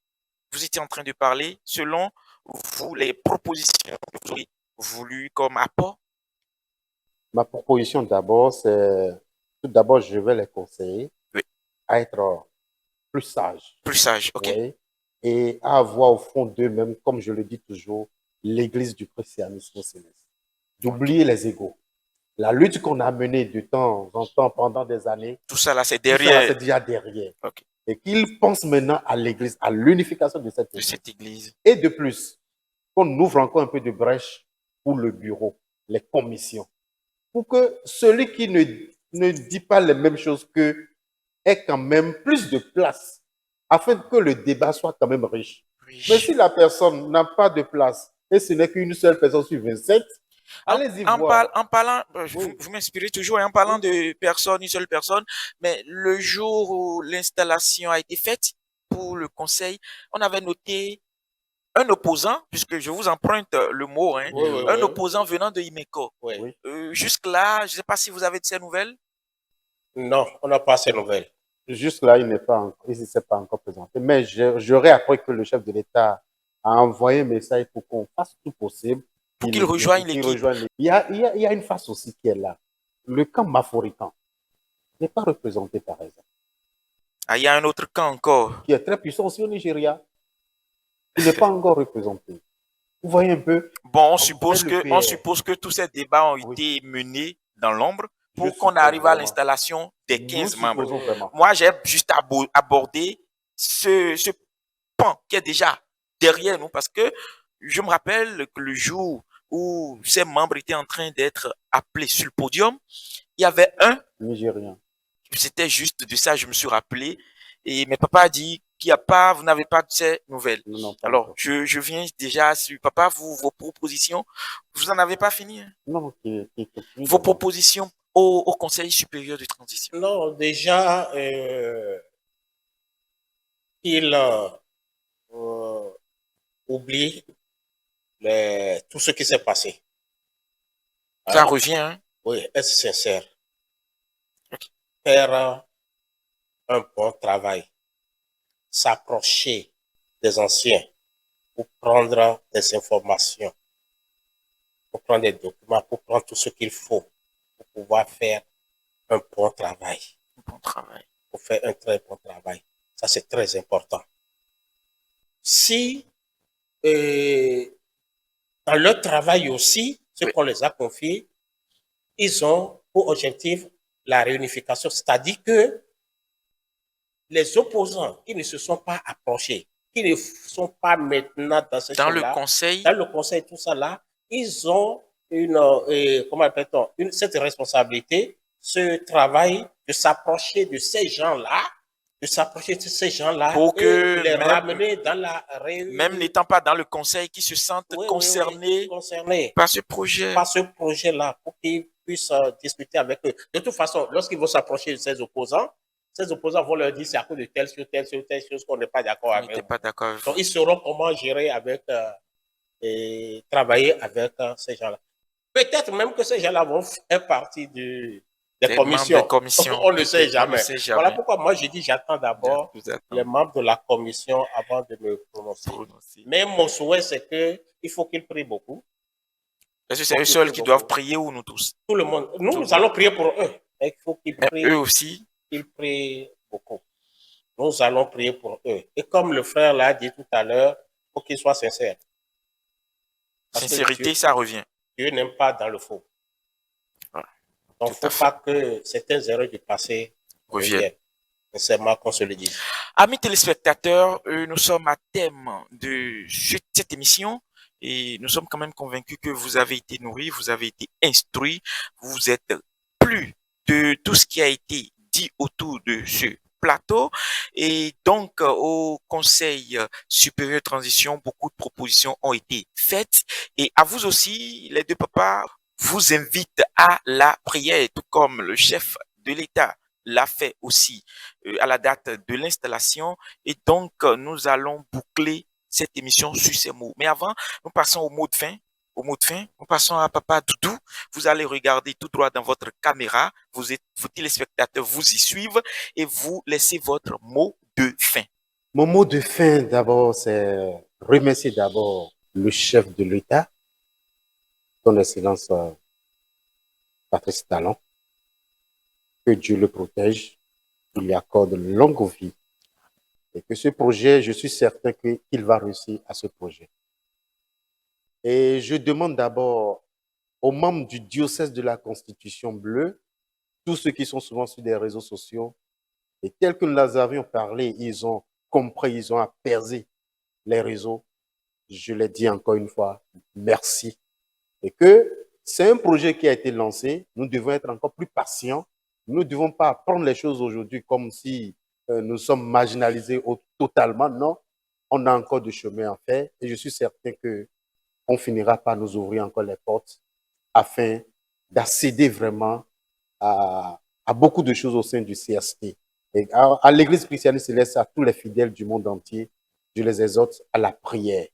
Vous étiez en train de parler, selon vous, les propositions que vous auriez voulu comme apport. Ma proposition d'abord, c'est tout d'abord, je vais les conseiller à être plus sages. Plus sages, ok. Oui, et à avoir au fond d'eux-mêmes, comme je le dis toujours, l'église du christianisme céleste. D'oublier les égos. La lutte qu'on a menée de temps en temps pendant des années, tout ça là, c'est derrière. C'est déjà derrière. Okay. Et qu'ils pensent maintenant à l'église, à l'unification de cette église. Et de plus, qu'on ouvre encore un peu de brèche pour le bureau, les commissions. Pour que celui qui ne dit pas les mêmes choses qu'eux ait quand même plus de place, afin que le débat soit quand même riche. Mais si la personne n'a pas de place et ce n'est qu'une seule personne sur 27, allez-y voir. En parlant, vous m'inspirez toujours, en parlant de personne, une seule personne, mais le jour où l'installation a été faite pour le conseil, on avait noté un opposant, puisque je vous emprunte le mot, un opposant venant de Imeco. Jusque-là, je ne sais pas si vous avez de ces nouvelles. Non, on n'a pas ces nouvelles. Jusque-là, il ne s'est pas encore présenté. Mais j'aurais appris que le chef de l'État a envoyé un message pour qu'on fasse tout possible. Pour qu'il rejoigne l'équipe. Il y a une face aussi qui est là. Le camp maforican n'est pas représenté par exemple. Ah, il y a un autre camp encore. Qui est très puissant aussi au Nigeria. Il n'est pas encore représenté. Vous voyez un peu. Bon, on suppose que tous ces débats ont été menés dans l'ombre pour qu'on arrive à l'installation des 15 membres. Moi, j'ai juste abordé ce pan qui est déjà derrière nous parce que je me rappelle que le jour où ces membres étaient en train d'être appelés sur le podium, il y avait un Nigérien. C'était juste de ça, je me suis rappelé. Et mes papas a dit vous n'avez pas de ces nouvelles. Non, alors, je viens déjà sur papa, vos propositions, vous n'en avez pas fini. Hein? Non, vos propositions au Conseil supérieur de transition. Non, déjà, il oublie tout ce qui s'est passé. Ça revient, hein? Oui, être sincère. Okay. Faire un bon travail. S'approcher des anciens pour prendre des informations, pour prendre des documents, pour prendre tout ce qu'il faut pour pouvoir faire un bon travail. Pour faire un très bon travail. Ça, c'est très important. Si dans leur travail aussi, ce qu'on les a confiés, ils ont pour objectif la réunification, c'est-à-dire que les opposants qui ne se sont pas approchés, qui ne sont pas maintenant dans le conseil, tout ça là, ils ont cette responsabilité, ce travail de s'approcher de ces gens-là, pour que les ramener dans la réunion. Même n'étant pas dans le conseil, qui se sentent concernés par ce projet. Par ce projet-là, pour qu'ils puissent discuter avec eux. De toute façon, lorsqu'ils vont s'approcher de ces opposants vont leur dire c'est à cause de telle chose qu'on n'est pas d'accord avec. Donc, ils sauront comment gérer avec et travailler avec ces gens-là. Peut-être même que ces gens-là vont faire partie des commissions. On ne sait jamais. Voilà pourquoi moi je dis j'attends d'abord les membres de la commission avant de me prononcer. Mais mon souhait c'est qu'il faut qu'ils prient beaucoup. Est-ce que c'est eux seuls qui doivent prier ou nous tous? Tout le monde. Nous allons prier pour eux. Il faut qu'ils prient. Eux aussi. Ils prient beaucoup. Nous allons prier pour eux. Et comme le frère l'a dit tout à l'heure, il faut qu'ils soient sincères. Sincérité, ça revient. Dieu n'aime pas dans le faux. Voilà. Donc, il ne faut pas que certaines erreurs du passé reviennent. Sincèrement qu'on se le dise. Amis téléspectateurs, nous sommes à thème de cette émission et nous sommes quand même convaincus que vous avez été nourris, vous avez été instruits, vous êtes plus de tout ce qui a été dit autour de ce plateau. Et donc, au Conseil supérieur de transition, beaucoup de propositions ont été faites. Et à vous aussi, les deux papas, vous invitent à la prière, tout comme le chef de l'État l'a fait aussi à la date de l'installation. Et donc, nous allons boucler cette émission sur ces mots. Mais avant, nous passons au mot de fin. Au mot de fin, nous passons à Papa Doudou. Vous allez regarder tout droit dans votre caméra. Vos téléspectateurs vous y suivent et vous laissez votre mot de fin. Mon mot de fin, d'abord, c'est remercier d'abord le chef de l'État, son Excellence Patrice Talon. Que Dieu le protège, qu'il lui accorde une longue vie. Et que ce projet, je suis certain qu'il va réussir à ce projet. Et je demande d'abord aux membres du diocèse de la Constitution bleue, tous ceux qui sont souvent sur des réseaux sociaux, et tels que nous les avions parlé, ils ont compris, ils ont apaisé les réseaux. Je l'ai dit encore une fois, merci. Et que c'est un projet qui a été lancé, nous devons être encore plus patients. Nous ne devons pas prendre les choses aujourd'hui comme si nous sommes marginalisés totalement. Non, on a encore du chemin à faire et je suis certain qu'on finira par nous ouvrir encore les portes afin d'accéder vraiment à beaucoup de choses au sein du CST. Et à l'Église chrétienne céleste, à tous les fidèles du monde entier, je les exhorte à la prière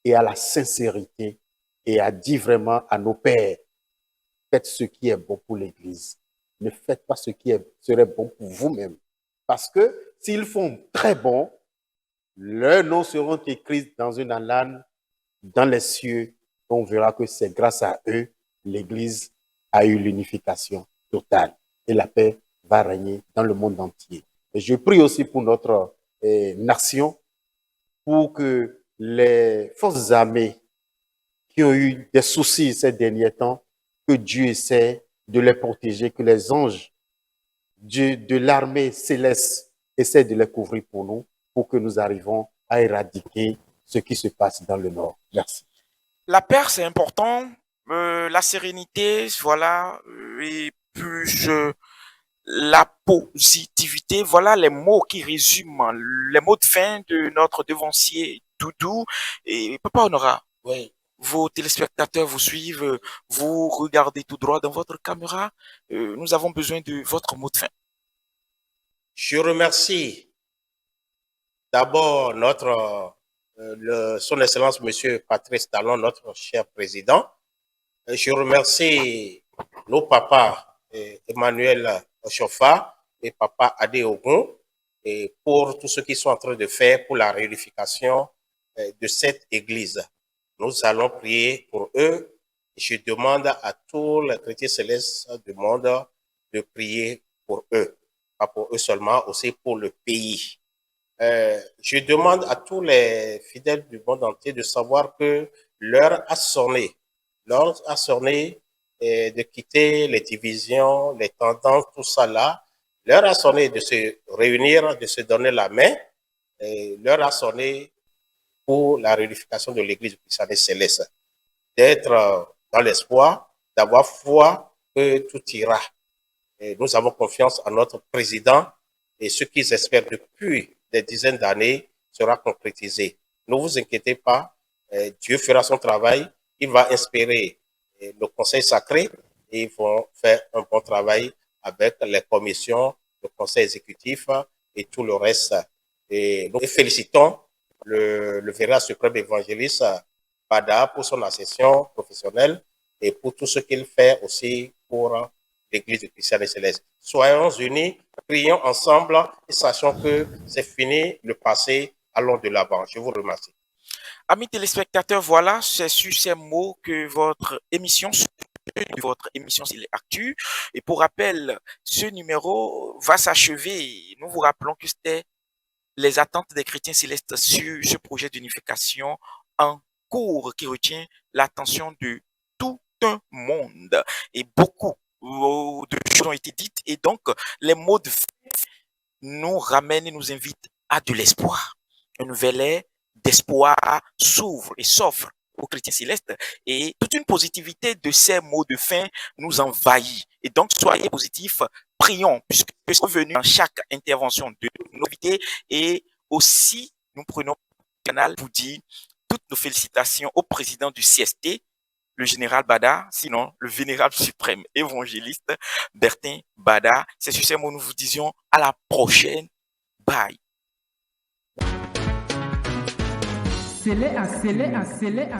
et à la sincérité et à dire vraiment à nos pères, faites ce qui est bon pour l'Église. Ne faites pas ce qui serait bon pour vous-même. Parce que s'ils font très bon, leurs noms seront écrits dans une annale dans les cieux. On verra que c'est grâce à eux, l'Église a eu l'unification totale et la paix va régner dans le monde entier. Et je prie aussi pour notre nation, pour que les forces armées qui ont eu des soucis ces derniers temps, que Dieu essaie de les protéger, que les anges de l'armée céleste essaient de les couvrir pour nous, pour que nous arrivions à éradiquer ce qui se passe dans le Nord. Merci. La paix, c'est important. La sérénité, voilà, et plus la positivité. Voilà les mots qui résument les mots de fin de notre devancier Doudou. Et Papa Honora, Oui. Vos téléspectateurs vous suivent, vous regardez tout droit dans votre caméra. Nous avons besoin de votre mot de fin. Je remercie d'abord son Excellence Monsieur Patrice Talon, notre cher président. Je remercie nos papas Emmanuel Choffa et papa Adé Ogun et pour tout ce qu'ils sont en train de faire pour la réunification de cette église. Nous allons prier pour eux. Je demande à tous les chrétiens célestes du monde de prier pour eux. Pas pour eux seulement, aussi pour le pays. Je demande à tous les fidèles du monde entier de savoir que l'heure a sonné. L'heure a sonné de quitter les divisions, les tendances, tout ça là. L'heure a sonné de se réunir, de se donner la main. L'heure a sonné pour la réunification de l'Église chrétienne céleste, d'être dans l'espoir, d'avoir foi que tout ira. Et nous avons confiance en notre président et ce qu'ils espèrent depuis des dizaines d'années sera concrétisé. Ne vous inquiétez pas, Dieu fera son travail, il va inspirer le conseil sacré et ils vont faire un bon travail avec les commissions, le conseil exécutif et tout le reste. Et nous félicitons le Véra suprême évangéliste Bada pour son accession professionnelle et pour tout ce qu'il fait aussi pour l'Église chrétienne céleste. Soyons unis, prions ensemble et sachons que c'est fini le passé, allons de l'avant. Je vous remercie. Amis téléspectateurs, voilà, c'est sur ces mots que votre émission c'est Actu. Et pour rappel, ce numéro va s'achever. Nous vous rappelons que c'était les attentes des chrétiens célestes sur ce projet d'unification en cours qui retient l'attention de tout un monde. Et beaucoup de choses ont été dites. Et donc, les mots de fin nous ramènent et nous invitent a de l'espoir. Une nouvelle ère d'espoir s'ouvre et s'offre aux chrétiens célestes et toute une positivité de ces mots de fin nous envahit. Et donc, soyez positifs, prions, puisque c'est revenu dans chaque intervention de novité et aussi, nous prenons le canal pour dire toutes nos félicitations au président du CST, le général Bada, sinon le vénérable suprême évangéliste Bertin Bada. C'est sur ces mots nous vous disions à la prochaine. Bye.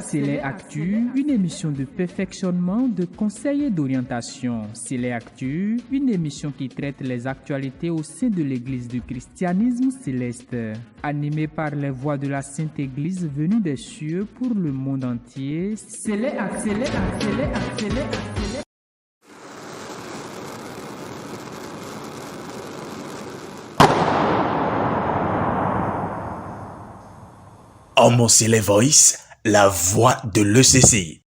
C'est Actu, une émission de perfectionnement, de conseils et d'orientation. C'est Actu, une émission qui traite les actualités au sein de l'Église du christianisme céleste. Animée par les voix de la Sainte Église venues des cieux pour le monde entier. C'est Actu. Homo Voice, la voix de l'ECC.